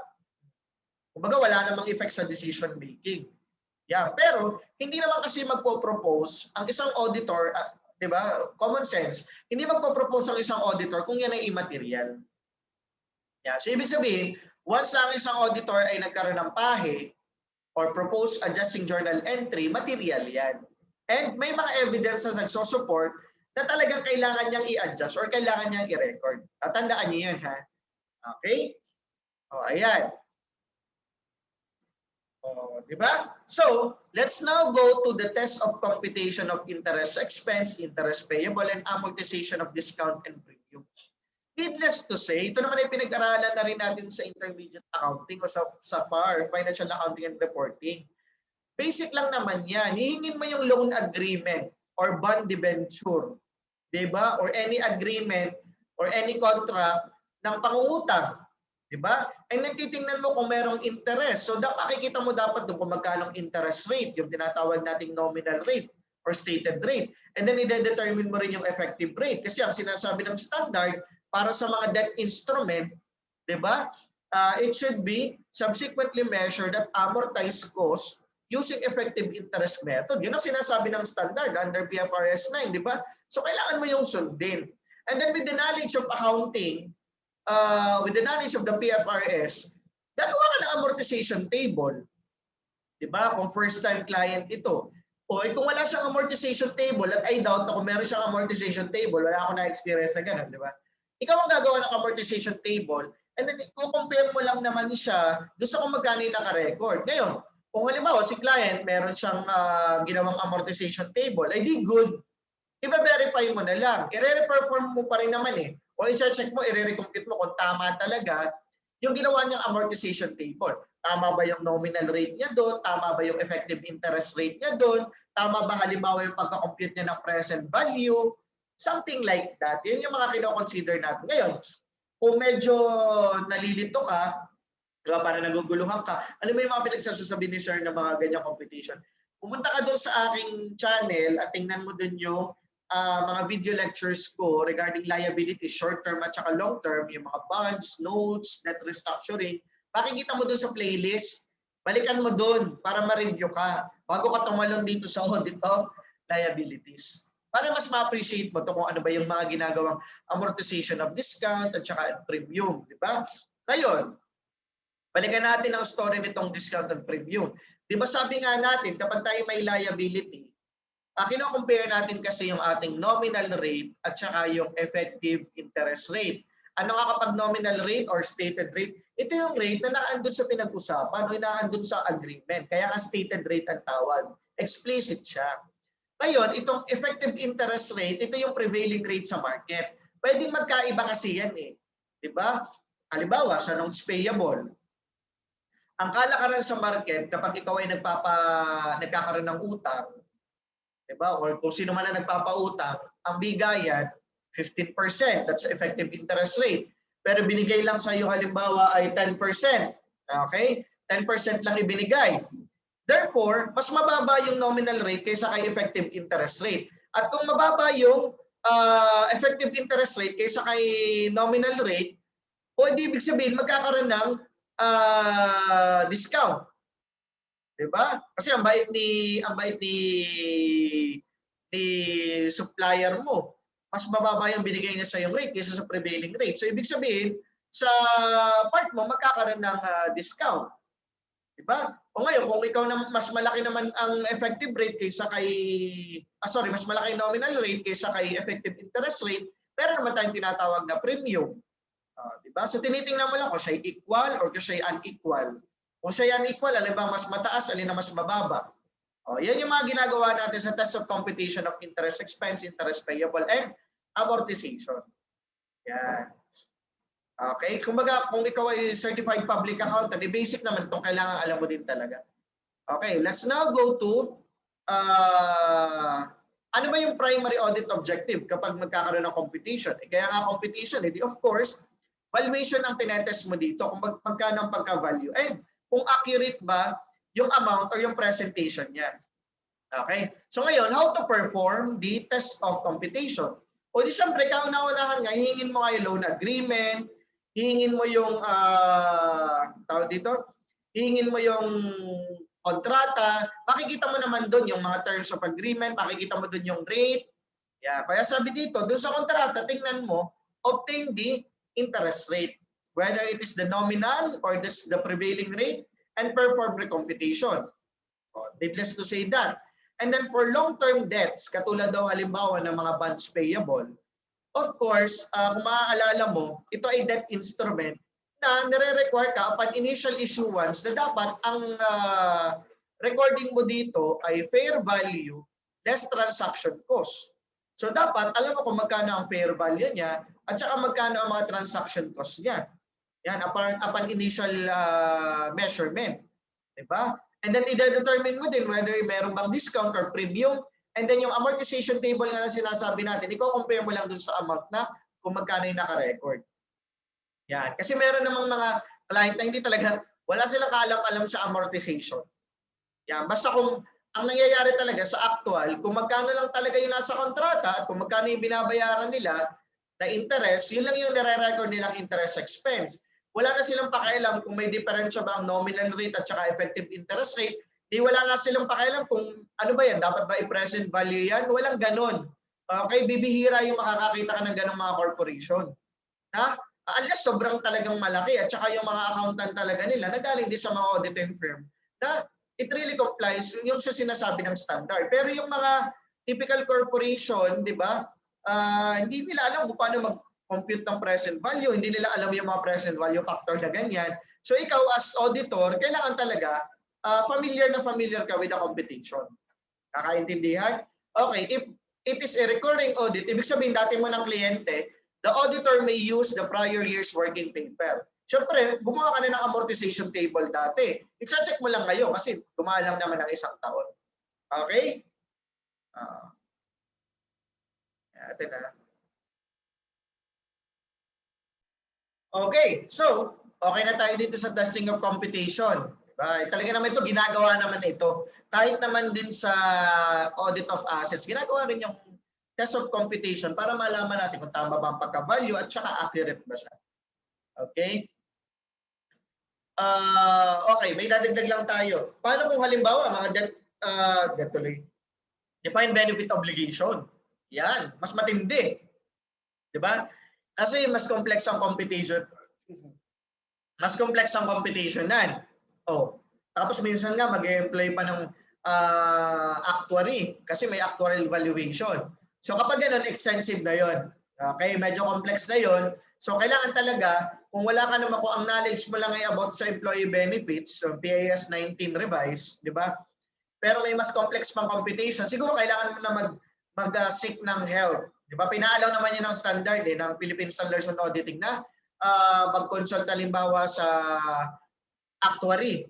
S1: Kumbaga wala namang effect sa decision making. Yeah, pero hindi naman kasi magpo-propose ang isang auditor, 'di ba? Common sense. Hindi magpo-propose ang isang auditor kung yan ay immaterial. Yeah, so ibig sabihin, Once ang isang auditor ay nagkaroon ng PAHE or proposed adjusting journal entry, material yan. And may mga evidence na nagsosupport na talagang kailangan niyang i-adjust or kailangan niyang i-record. Tatandaan niyo yun, ha? Okay? O, ayan. O, di ba? So, let's now go to the test of computation of interest expense, interest payable, and amortization of discount and premium. Needless to say, ito naman ay pinag-aralan na rin natin sa intermediate accounting o sa FAR, Financial Accounting and Reporting. Basic lang naman yan. Hihingin mo yung loan agreement or bond debenture, diba? Or any agreement or any contract ng pangungutang, diba? Ay nagtitingnan mo kung merong interest. So makikita mo dapat doon kung magkano interest rate, yung tinatawag nating nominal rate or stated rate. And then i-determine mo rin yung effective rate. Kasi ang sinasabi ng standard para sa mga debt instrument, diba? It should be subsequently measured at amortized cost using effective interest method. Yun ang sinasabi ng standard under PFRS 9, di ba? So kailangan mo yung sundin. And then with the knowledge of accounting, with the knowledge of the PFRS, gagawa ka ng amortization table. Di ba? Kung first time client ito. O kung wala siyang amortization table, at I doubt na kung meron siyang amortization table, wala ako na-experience na ganun, di ba? Ikaw ang gagawa ng amortization table, and then i-compare mo lang naman siya doon sa kung magkano yung naka-record. Ngayon, kung halimbawa si client meron siyang ginawang amortization table, ay di good. I-verify mo na lang. I-re-perform mo pa rin naman eh. O i-check mo, i-re-compute mo kung tama talaga yung ginawa niyang amortization table. Tama ba yung nominal rate niya doon? Tama ba yung effective interest rate niya doon? Tama ba halimbawa yung pagka-compute niya ng present value? Something like that. Yun yung mga kino-consider natin. Ngayon, kung medyo nalilito ka, diba, para naguguluhan ka, alam mo yung mga pinagsasasabi ni sir ng mga ganyang competition. Pumunta ka doon sa aking channel at tingnan mo doon yung mga video lectures ko regarding liability, short-term at saka long-term, yung mga bonds, notes, debt restructuring. Makikita mo doon sa playlist, balikan mo doon para ma-review ka bago ka tumalon dito sa audit of liabilities. Para mas ma-appreciate mo to kung ano ba yung mga ginagawang amortization of discount at saka premium, di ba? Ngayon, balikan natin ang story nitong discount and premium. Di ba sabi nga natin, kapag tayo may liability, kino-compare natin kasi yung ating nominal rate at saka yung effective interest rate. Ano nga kapag nominal rate or stated rate? Ito yung rate na nakaandun sa pinag-usapan o nakaandun sa agreement. Kaya nga stated rate ang tawag. Explicit siya. Ngayon, itong effective interest rate, ito yung prevailing rate sa market. Pwedeng magkaiba kasi yan eh. Di ba? Halimbawa, sa notes payable, ang kalakaran sa market kapag ikaw ay nagkakaroon ng utang, diba? Or kung sino man ang nagpapautang, ang bigayan 15%, that's effective interest rate. Pero binigay lang sa iyo halimbawa ay 10%. Okay? 10% lang ibinigay. Therefore, mas mababa yung nominal rate kaysa kay effective interest rate. At kung mababa yung effective interest rate kaysa kay nominal rate, o di ibig sabihin magkakaroon ng discount. 'Di ba? Kasi ang bait ni supplier mo. Mas mababa yung binigay niya sa yung rate kaysa sa prevailing rate. So ibig sabihin sa part mo magkakaroon ng discount. 'Di ba? O ngayon kung ikaw na mas malaki naman ang effective rate kaysa kay mas malaki nominal rate kaysa kay effective interest rate, pero naman tayong tinatawag na premium. Diba? So tinitingnan mo lang kung siya equal or kung siya unequal. Kung siya unequal, alin ba mas mataas, alin na mas mababa. Yan yung mga ginagawa natin sa test of computation of interest expense, interest payable, and amortization. Yan. Okay? Kumbaga, kung ikaw ay certified public accountant, basic naman itong kailangan alam mo din talaga. Okay, let's now go to ano ba yung primary audit objective kapag magkakaroon ng competition? Kaya nga competition, of course, valuation ang tinetest mo dito kung magkano ang pagka-value and kung accurate ba yung amount or yung presentation niya. Okay? So ngayon, how to perform the test of computation? O di syempre, kauna-unahan nga, hihingin mo kayo loan agreement, hihingin mo yung, tawag dito, hihingin mo yung kontrata, makikita mo naman doon yung mga terms of agreement, makikita mo doon yung rate. Yeah. Kaya sabi dito, doon sa kontrata, tingnan mo, obtain the interest rate. whether it is the nominal or the prevailing rate, and perform recomputation. Needless to say that. And then for long-term debts, katulad daw halimbawa ng mga bonds payable, of course, kung maaalala mo, ito ay debt instrument na nire-require ka upon initial issuance na dapat ang recording mo dito ay fair value less transaction cost. So dapat alam mo kung magkano ang fair value niya at saka magkano ang mga transaction cost niya. Yan, upon initial measurement. Diba? And then i-determine mo din whether meron bang discount or premium. And then yung amortization table nga na sinasabi natin, i-compare mo lang dun sa amount na kung magkano yung naka-record. Yan. Kasi meron namang mga client na hindi talaga, wala silang kaalam-alam sa amortization. Yan. Basta kung ang nangyayari talaga sa actual, kung magkano lang talaga yung nasa kontrata at kung magkano yung binabayaran nila na interest, yun lang yung nire-record nilang interest expense. Wala na silang pakialam kung may diferensya ba ang nominal rate at saka effective interest rate. Di wala nga silang pakialam kung ano ba yan, dapat ba i-present value yan? Walang ganon. Okay, bibihira yung makakakita ka ng ganong mga corporation. Na, unless sobrang talagang malaki at saka yung mga accountant talaga nila na galing din sa mga auditing firm na it really complies yung sa sinasabi ng standard. Pero yung mga typical corporation, di ba, hindi nila alam kung paano mag-compute ng present value, hindi nila alam yung mga present value factor na ganyan. So ikaw as auditor, kailangan talaga familiar ka with the computation. Kakaintindihan? Okay, if it is a recurring audit, ibig sabihin dati mo ng kliyente, the auditor may use the prior year's working paper. Siyempre, gumawa ka na ng amortization table dati. I-check mo lang ngayon kasi gumalang naman ng isang taon. Okay? Atin na. Okay, so okay na tayo dito sa testing of computation. Diba? Talaga naman ito, ginagawa naman ito. Kahit naman din sa audit of assets, ginagawa rin yung test of computation para malaman natin kung tama ba ang pagka-value at saka accurate ba siya. Okay? Okay, may dadagdag lang tayo. Paano kung halimbawa mga defined benefit obligation? Yan, mas matindi. 'Di ba? Kasi mas complex ang computation. Mas complex ang computation nan. Oh, tapos minsan nga mag-employ pa ng actuary kasi may actuarial valuation. So kapag ganun, extensive na 'yon. Okay, medyo complex na 'yon. So kailangan talaga, kung wala ka naman ang knowledge mo lang ay about sa employee benefits, so PAS 19 revised, di ba? Pero may mas complex pang computation, siguro kailangan mo na mag-seek ng help. Di ba? Pinaalaw naman yun ng standard ng Philippine Standards on Auditing na mag-consult halimbawa sa actuary.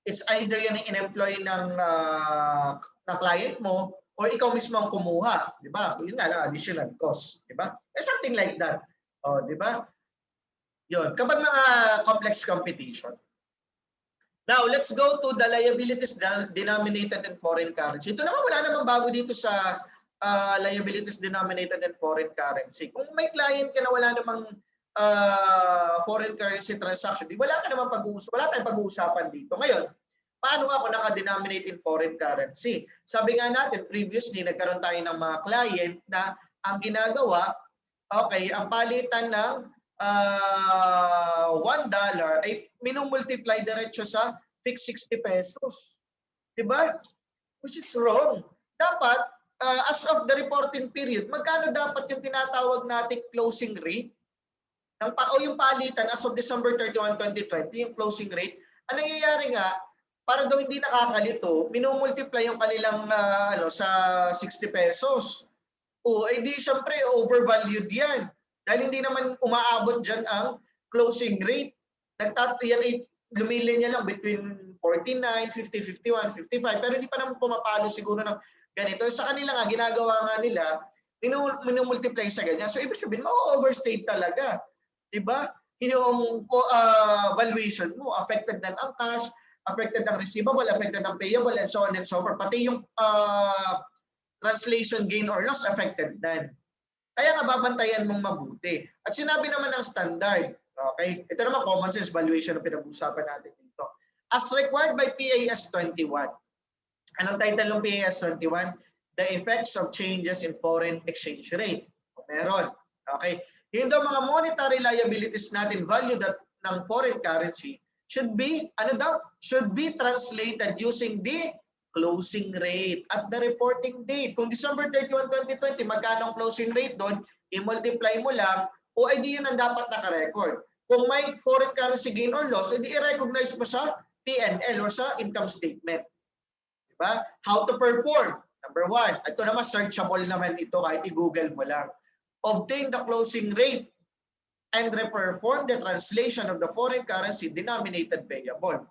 S1: It's either yan ang in-employ ng client mo or ikaw mismo ang kumuha. Di ba? Yun nga, additional cost. Di ba? Something like that. Oh, di ba? Yun. Kapag mga complex computation. Now, let's go to the liabilities denominated in foreign currency. Ito naman, wala namang bago dito sa liabilities denominated in foreign currency. Kung may client ka na wala namang foreign currency transaction, wala tayong pag-uusapan dito. Ngayon, paano ako naka-denominate in foreign currency? Sabi nga natin, previously, nagkaroon tayo ng mga client na ang ginagawa, okay, ang palitan ng $1 ay minumultiply diretso sa fixed 60 pesos. Diba? Which is wrong. Dapat, as of the reporting period, magkano dapat yung tinatawag nating closing rate? O yung palitan as of December 31, 2020, yung closing rate, ang nangyayari nga, para daw hindi nakakalito, minumultiply yung kanilang sa 60 pesos. O, di syempre, overvalued yan. Dahil hindi naman umaabot dyan ang closing rate. Yan ay lumilinya lang between 49, 50, 51, 55. Pero hindi pa naman pumapalo siguro ng ganito. Sa kanila nga, ginagawa nga nila, minumultiply sa ganyan. So, ibig sabihin, ma-overstate talaga. Diba? Yung valuation mo, affected na ang cash, affected ng receivable, affected ng payable, and so on and so forth. Pati yung translation gain or loss affected na. Kaya nga babantayan mong mabuti. At sinabi naman ng standard, okay? Ito naman common sense valuation na pinag-usapan natin dito. As required by PAS 21. Anong title ng PAS 21? The effects of changes in foreign exchange rate. Meron. Okay? Yung daw mga monetary liabilities natin valued ng foreign currency should be translated using the closing rate at the reporting date. Kung December 31, 2020, magkano ang closing rate doon, i-multiply mo lang, o ay di yun ang dapat naka-record. Kung may foreign currency gain or loss, edi i-recognize mo sa P&L or sa income statement. Diba? How to perform? Number 1, ito naman searchable naman ito kahit i-google mo lang. Obtain the closing rate and perform the translation of the foreign currency denominated payable.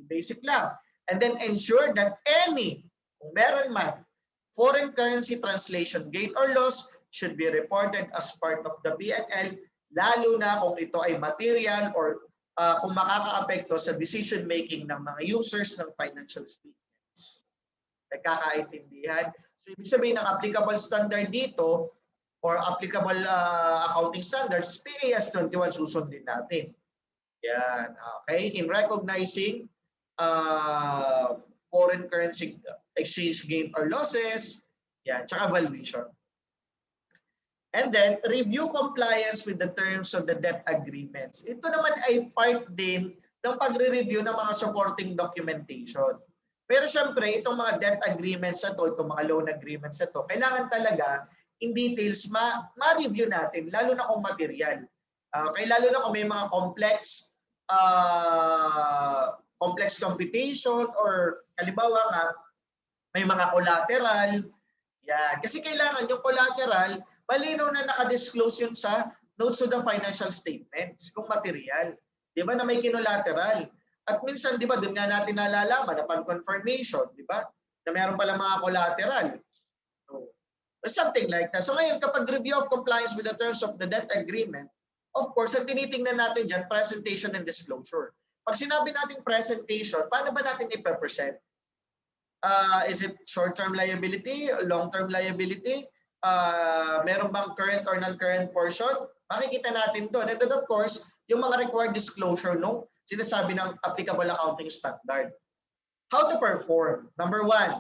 S1: Basic lang. And then ensure that kung meron man, foreign currency translation gain or loss should be reported as part of the P&L, lalo na kung ito ay material or kung makakaapekto sa decision making ng mga users ng financial statements. Nagkakaintindihan? So ibig sabihin ng applicable standard dito or applicable accounting standards, PAS 21 susundin natin. Yan. Okay? In recognizing foreign currency exchange gain or losses, yan, tsaka valuation. And then, review compliance with the terms of the debt agreements. Ito naman ay part din ng pagre-review ng mga supporting documentation. Pero syempre, itong mga debt agreements na to, itong mga loan agreements na to, kailangan talaga in details ma-review natin, lalo na kung material. Lalo na kung may mga complex computation or halimbawa nga, may mga collateral. Yan. Kasi kailangan yung collateral, malinaw na nakadisclose yun sa notes to the financial statements kung material. Di ba na may kinolateral? At minsan, di ba, doon nga natin nalalaman upon confirmation, di ba, na meron pala mga collateral. So, something like that. So ngayon, kapag review of compliance with the terms of the debt agreement, of course, ang tinitingnan natin dyan, presentation and disclosure. Pag sinabi natin presentation, paano ba natin i-present? Is it short-term liability, long-term liability? Meron bang current or non-current portion? Makikita natin doon. And then of course, yung mga required disclosure no, sinasabi ng applicable accounting standard. How to perform? Number 1,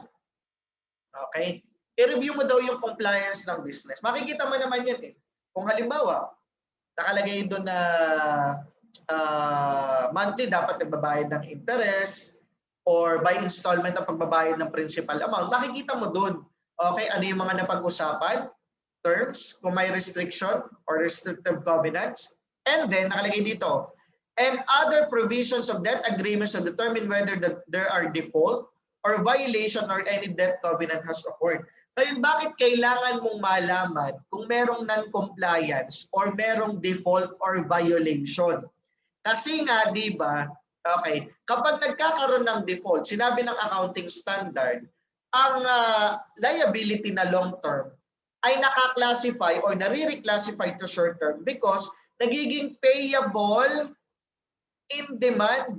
S1: okay, i-review mo daw yung compliance ng business. Makikita mo naman yan eh. Kung halimbawa, nakalagay doon na monthly dapat nagbabayad ng interest or by installment ang pagbabayad ng principal amount, makikita mo doon. Okay, ano yung mga napag-usapan, terms, kung may restriction or restrictive covenants. And then, nakalagay dito, and other provisions of debt agreements to determine whether there are default or violation or any debt covenant has occurred. Ngayon, bakit kailangan mong malaman kung merong non-compliance or merong default or violation? Kasi nga, di ba, okay, kapag nagkakaroon ng default, sinabi ng accounting standard, ang liability na long-term ay naka-classify or nare-reclassify to short-term because nagiging payable in demand.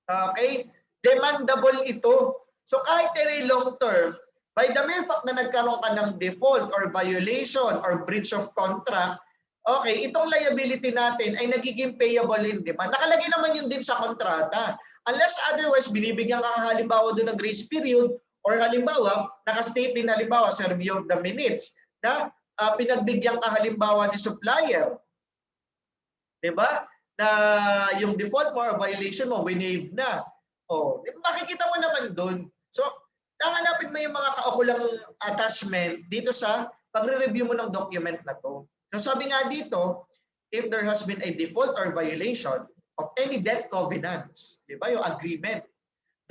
S1: Okay? Demandable ito. So kahit any long-term, by the mere fact na nagkaroon ka ng default or violation or breach of contract, okay, itong liability natin ay nagiging payable in demand. Nakalagay naman yun din sa kontrata. Unless otherwise, binibigyan ka halimbawa doon ng grace period or halimbawa, nakastate din halimbawa sa review of the minutes na pinagbigyan ka halimbawa ni supplier. Diba? Na yung default mo or violation mo, winave na. Oh, makikita mo naman doon. So, hanapin mo yung mga kaukulang attachment dito sa pagre-review mo ng document na to. So sabi nga dito, if there has been a default or violation of any debt covenants, di ba, yung agreement,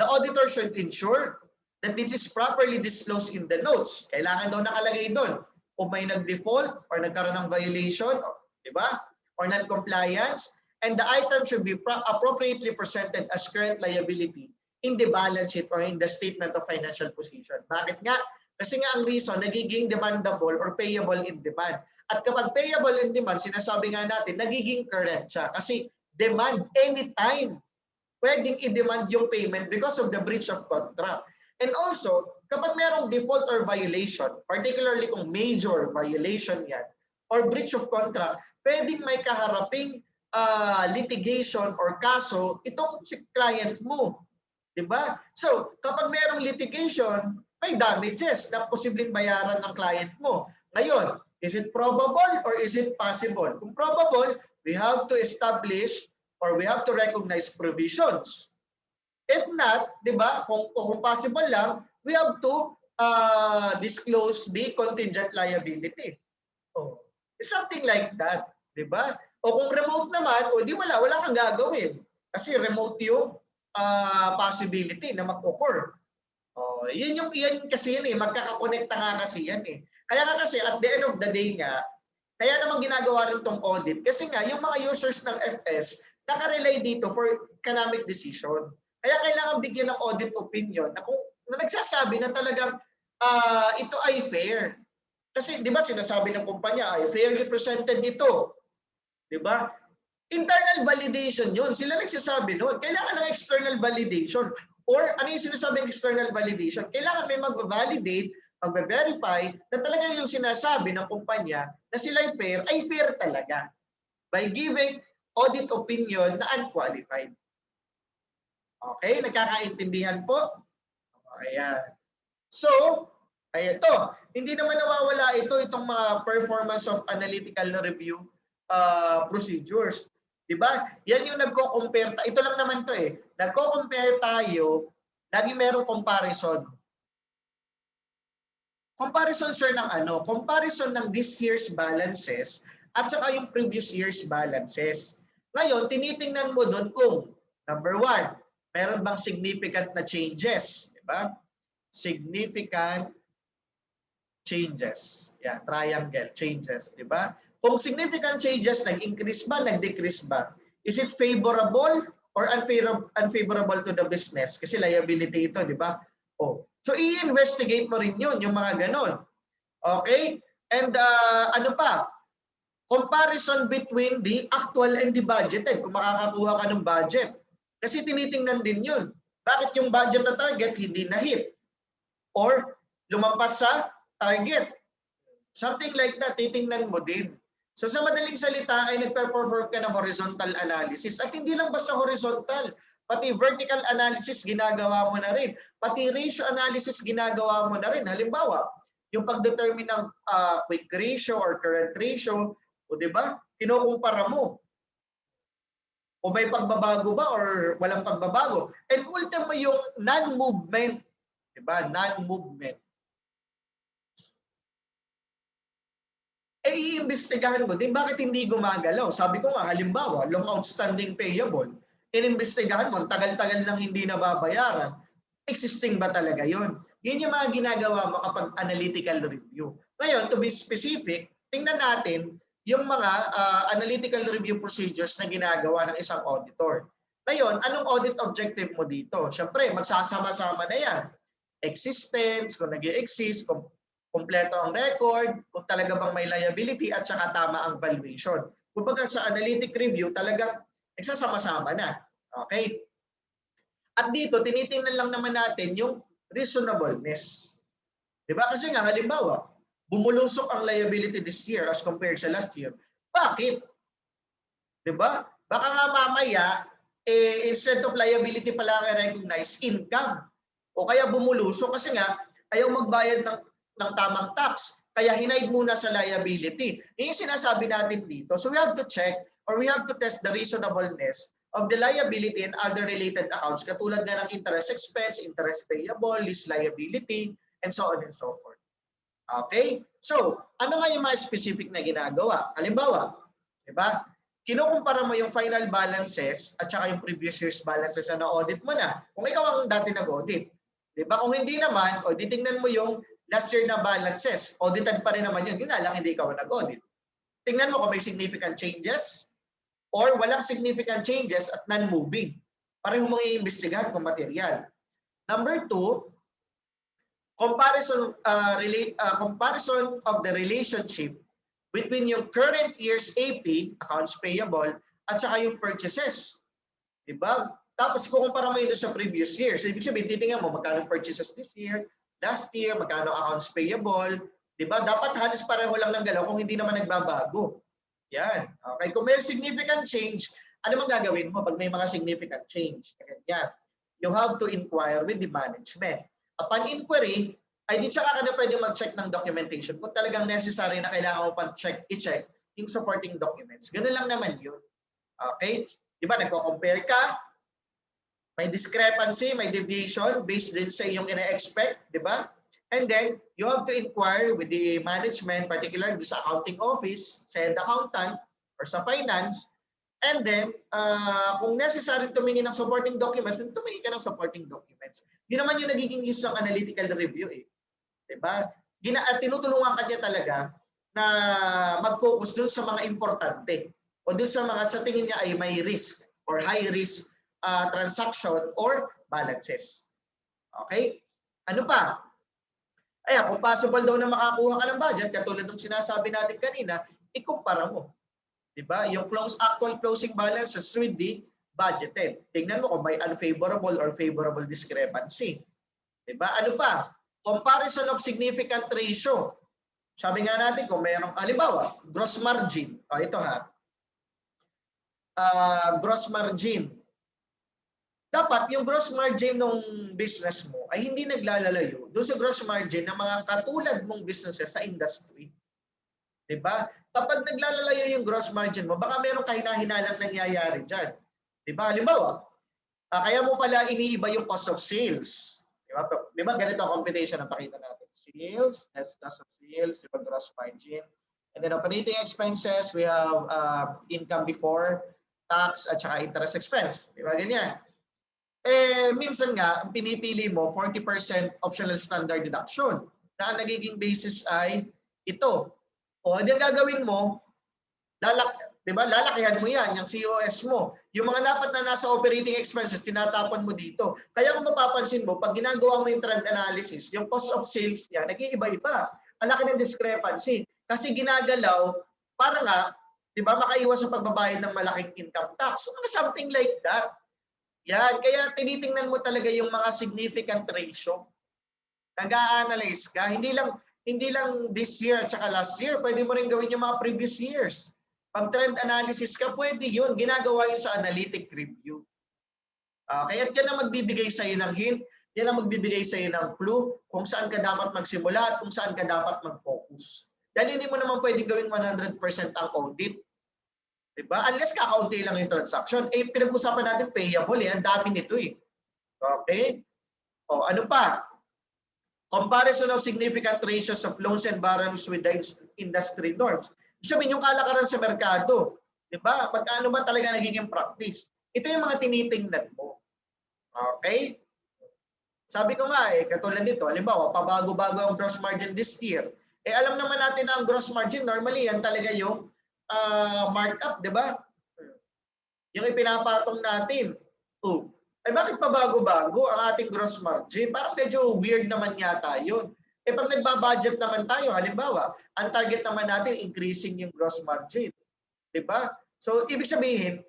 S1: the auditor should ensure that this is properly disclosed in the notes. Kailangan daw nakalagay doon kung may nag-default or nagkaroon ng violation, di ba, or non-compliance, and the item should be appropriately presented as current liability in the balance sheet or in the statement of financial position. Bakit nga? Kasi nga ang reason, nagiging demandable or payable in demand. At kapag payable in demand, sinasabi nga natin, nagiging current siya. Kasi demand anytime. Pwedeng i-demand yung payment because of the breach of contract. And also, kapag merong default or violation, particularly kung major violation yan, or breach of contract, pwedeng may kaharaping litigation or kaso itong si client mo. Diba? So, kapag merong litigation, may damages na posibleng bayaran ng client mo. Ngayon, Is it probable or is it possible? Kung probable, we have to establish or we have to recognize provisions. If not, di ba, kung possible lang, we have to disclose the contingent liability. Oh, something like that, di ba? O kung remote naman, o di wala kang gagawin. Kasi remote yung possibility na mag-occur. Oh, yan kasi yan eh, magkakakonekta nga kasi yan eh. Kaya nga kasi at the end of the day nga, kaya naman ginagawa rin tong audit kasi nga yung mga users ng FS nakarelay dito for economic decision. Kaya kailangan bigyan ng audit opinion na kung nagsasabi na talagang ito ay fair. Kasi 'di ba sinasabi ng kumpanya ay fairly presented ito. 'Di ba? Internal validation 'yun. Sila nagsasabi noon. Kailangan ng external validation. Or ano yung sinasabing external validation? Kailangan may mag-validate, mag-verify na talaga yung sinasabi ng kumpanya na sila ay fair talaga by giving audit opinion na unqualified. Okay, nagkakaintindihan po? Ayan. So, ay ito, hindi naman nawawala itong mga performance of analytical review procedures. Diba? Yan yung nagko-compare. Ito lang naman to eh. Nagko-compare tayo, lagi merong comparison. Comparison sir ng ano? Comparison ng this year's balances at saka yung previous year's balances. Ngayon, tinitingnan mo doon kung number 1, meron bang significant na changes, di ba? Significant changes. Yeah, triangle changes, di ba? Kung significant changes, nag-increase ba, nag-decrease ba? Is it favorable or unfavorable to the business? Kasi liability ito, di ba? Oh. So i-investigate mo rin yun, yung mga ganon. Okay? And ano pa? Comparison between the actual and the budgeted. Kung makakakuha ka ng budget. Kasi tinitingnan din yun. Bakit yung budget na target hindi na-hit? Or lumampas sa target? Something like that, titingnan mo din. So sa madaling salita ay nagpe-perform ka ng horizontal analysis. At hindi lang basta horizontal, pati vertical analysis ginagawa mo na rin. Pati ratio analysis ginagawa mo na rin. Halimbawa, yung pag-determine ng quick ratio or current ratio, o di ba? Kinukumpara mo. O may pagbabago ba or walang pagbabago? And ultimo yung non-movement, di ba? Non-movement. Eh, iimbestigahan mo din bakit hindi gumagalaw. Sabi ko nga, halimbawa, long outstanding payable, inimbestigahan mo, tagal-tagal lang hindi nababayaran. Existing ba talaga yon? Yun yung mga ginagawa mo kapag analytical review. Ngayon, to be specific, tingnan natin yung mga analytical review procedures na ginagawa ng isang auditor. Ngayon, anong audit objective mo dito? Siyempre, magsasama-sama na yan. Existence, kung nag-i-exist, kung kompleto ang record, kung talaga bang may liability at saka tama ang valuation. Kumbaga sa analytic review, talagang nagsasama-sama na. Okay? At dito, tinitingnan lang naman natin yung reasonableness. Diba? Kasi nga, halimbawa, bumulusok ang liability this year as compared sa last year. Bakit? Diba? Baka nga mamaya, instead of liability pala i-recognize income. O kaya bumulusok kasi nga, ayaw magbayad ng tamang tax. Kaya hinaid muna sa liability. Yung sinasabi natin dito. So we have to check or we have to test the reasonableness of the liability and other related accounts katulad na ng interest expense, interest payable, lease liability, and so on and so forth. Okay? So, ano nga yung mga specific na ginagawa? Halimbawa, di ba? Kinukumpara mo yung final balances at saka yung previous year's balances na na-audit mo na. Kung ikaw ang dati nag-audit. Di ba? Kung hindi naman, o titingnan mo yung last year na balances, audited pa rin naman yun. Yun nga lang, hindi ikaw nag-audit. Tingnan mo kung may significant changes or walang significant changes at non-moving. Pareho mong i-imbestigahan kung material. Number 2, comparison of the relationship between yung current year's AP, accounts payable, at saka yung purchases. Diba? Tapos kukumpara mo yun sa previous year. So ibig sabihin, titingnan mo magkano purchases this year, last year, magkano accounts payable. Diba? Dapat halos pareho lang ng galaw kung hindi naman nagbabago. Yan. Okay. Kung may significant change, ano mang gagawin mo pag may mga significant change? Yan. You have to inquire with the management. Upon inquiry, ay di tsaka ka na pwede mag-check ng documentation kung talagang necessary na kailangan mo pang i-check yung supporting documents. Ganun lang naman yun. Okay? Di ba, nagko-compare ka, may discrepancy, may deviation based din sa iyong ina-expect, di ba? And then, you have to inquire with the management, particularly sa accounting office, sa head accountant, or sa finance. And then, kung necessary tumingin ng supporting documents, then tumingin ka ng supporting documents. Yun naman yung nagiging use ng analytical review eh. Diba? At tinutulungan ka niya talaga na mag-focus dun sa mga importante o dun sa mga sa tingin niya ay may risk or high risk transaction or balances. Okay? Ano pa? Kaya kung possible daw na makakuha ka ng budget, katulad ng sinasabi natin kanina, ikumpara mo. Diba? Yung actual closing balances with the budgeted. Tingnan mo kung may unfavorable or favorable discrepancy. Diba? Ano pa? Comparison of significant ratio. Sabi nga natin kung mayroong, halimbawa, gross margin. Ito ha. Gross margin. Dapat yung gross margin ng business mo ay hindi naglalalayo doon sa gross margin ng mga katulad mong businesses sa industry. Diba? Kapag naglalalayo yung gross margin mo, baka mayroong kahina-hinalang nangyayari dyan. Diba? Halimbawa, kaya mo pala iniiba yung cost of sales. Diba? Ganito ang computation ang pakita natin. Sales, that's cost of sales, diba? Gross margin. And then operating expenses, we have income before tax at saka interest expense. Diba? Ganyan. Minsan nga, pinipili mo 40% optional standard deduction na ang nagiging basis ay ito. O, hindi ang gagawin mo, diba, lalakihan mo yan, yung COS mo. Yung mga dapat na nasa operating expenses, tinatapon mo dito. Kaya kung mapapansin mo, pag ginagawa mo yung trend analysis, yung cost of sales niya, nag-iiba-iba. Ang laki ng discrepancy. Kasi ginagalaw, para nga, diba, makaiwas sa pagbabayad ng malaking income tax. So, something like that. Yan, kaya tinitingnan mo talaga yung mga significant ratio. Nag-a-analyze ka, hindi lang this year at saka last year, pwede mo rin gawin yung mga previous years. Pag trend analysis ka, pwede yun. Ginagawa yun sa analytic review. Kaya yan ang magbibigay sa iyo ng hint, yan ang magbibigay sa iyo ng clue kung saan ka dapat magsimula at kung saan ka dapat mag-focus. Dahil hindi mo naman pwedeng gawin 100% ang audit. Diba? Unless kakaunti lang yung transaction. Pinag-usapan natin payable eh. Ang dami nito eh. Okay? O, ano pa? Comparison of significant ratios of loans and borrowings with the industry norms. Sabihin yung kalakaran sa merkado. Diba? Magkano ba talaga nagiging practice? Ito yung mga tinitingnan mo. Okay? Sabi ko nga eh, katulad nito, halimbawa, pabago-bago ang gross margin this year. Alam naman natin na ang gross margin, normally yan talaga yung markup, di ba? Yung ipinapatong natin. Bakit pa bago-bago ang ating gross margin? Parang medyo weird naman yata yun. Pag nagbabudget naman tayo, halimbawa, ang target naman natin, increasing yung gross margin. Di ba? So, ibig sabihin,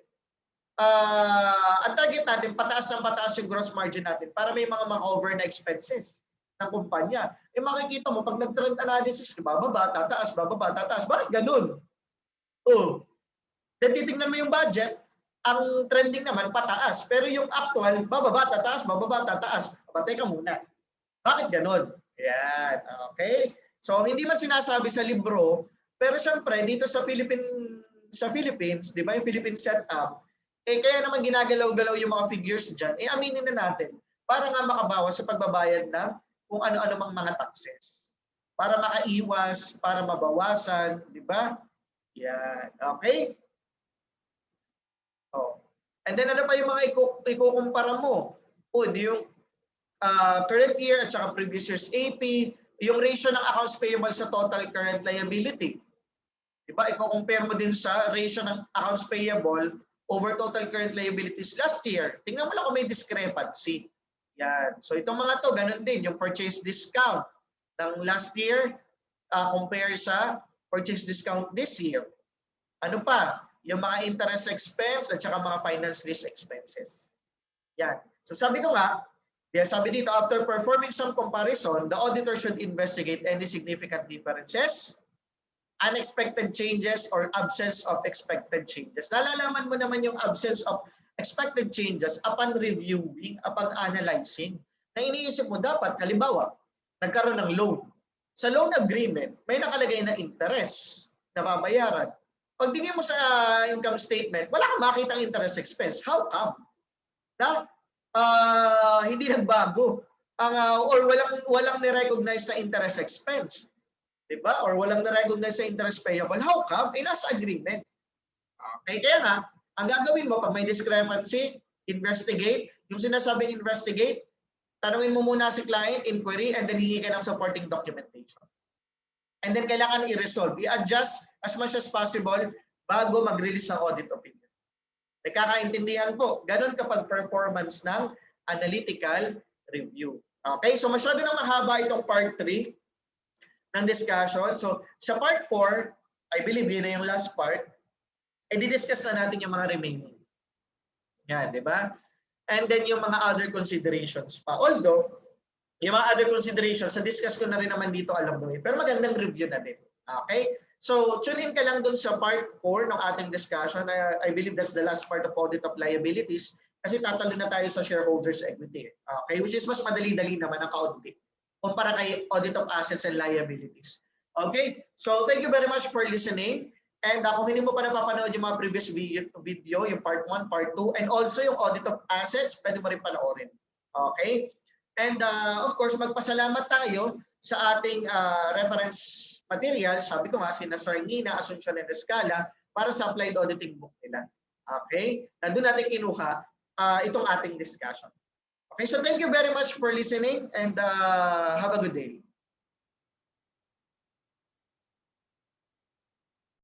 S1: ang target natin, pataas yung gross margin natin para may mga ma-cover na expenses ng kumpanya. Makikita mo, pag nag-trend analysis, bababa, tataas, bababa, tataas. Bakit ganun? Then titingnan mo yung budget, ang trending naman pataas. Pero yung actual, bababa, tataas, bababa, tataas. Teka muna. Bakit ganun? Yan. Okay? So, hindi man sinasabi sa libro, pero syempre, dito sa Philippines, di ba yung Philippine setup, kaya naman ginagalaw-galaw yung mga figures dyan, aminin na natin, para nga makabawas sa pagbabayad ng kung ano-ano mang mga taxes. Para makaiwas, para mabawasan, di ba? Yan. Okay? And then ano pa yung mga ikukumpara mo? Di yung current year at saka previous year's AP, yung ratio ng accounts payable sa total current liability. Diba? Iko-compare mo din sa ratio ng accounts payable over total current liabilities last year. Tingnan mo lang kung may discrepancy. Yan. So itong mga to, ganun din. Yung purchase discount ng last year compare sa purchase discount this year. Ano pa? Yung mga interest expense at saka mga finance lease expenses. Yan. So sabi ko nga, sabi dito, after performing some comparison, the auditor should investigate any significant differences, unexpected changes, or absence of expected changes. Nalalaman mo naman yung absence of expected changes upon reviewing, upon analyzing. Na iniisip mo dapat, halimbawa, nagkaroon ng loan. Sa loan agreement, may nakalagay na interest na babayaran. Pag tingin mo sa income statement, wala kang makitang interest expense. How come? Na hindi nagbago ang or walang ni-recognize sa interest expense, 'di ba? Or walang ni-recognize sa interest payable. How come? Nasa agreement. Okay, kaya nga, ang gagawin mo pag may discrepancy, investigate. Yung sinasabing investigate, tanungin mo muna si client, inquiry, and then hingi ka ng supporting documentation. And then kailangan i-resolve, i-adjust as much as possible bago mag-release ng audit opinion. Nagkakaintindihan po, ganun kapag performance ng analytical review. Okay, so masyado na mahaba itong part 3 ng discussion. So sa part 4, I believe yun na yung last part, i-discuss na natin yung mga remaining. Yan, di ba? And then yung mga other considerations pa. Although, yung mga other considerations, na-discuss ko na rin naman dito along the way. Pero magandang review na din. Okay? So, tune in ka lang dun sa part 4 ng ating discussion. I believe that's the last part of audit of liabilities kasi tatalo na tayo sa shareholders equity. Okay? Which is mas madali-dali naman ang ka-audit kumpara kay audit of assets and liabilities. Okay? So, thank you very much for listening. And kung hindi mo pa napapanood yung mga previous video, yung part 1, part 2, and also yung audit of assets, pwede mo rin panoorin. Okay? And of course, magpasalamat tayo sa ating reference material. Sabi ko nga, sina Sir Nina, Asuncion and Escala para sa applied auditing book nila. Okay? Nandun natin kinuha itong ating discussion. Okay, so thank you very much for listening and have a good day.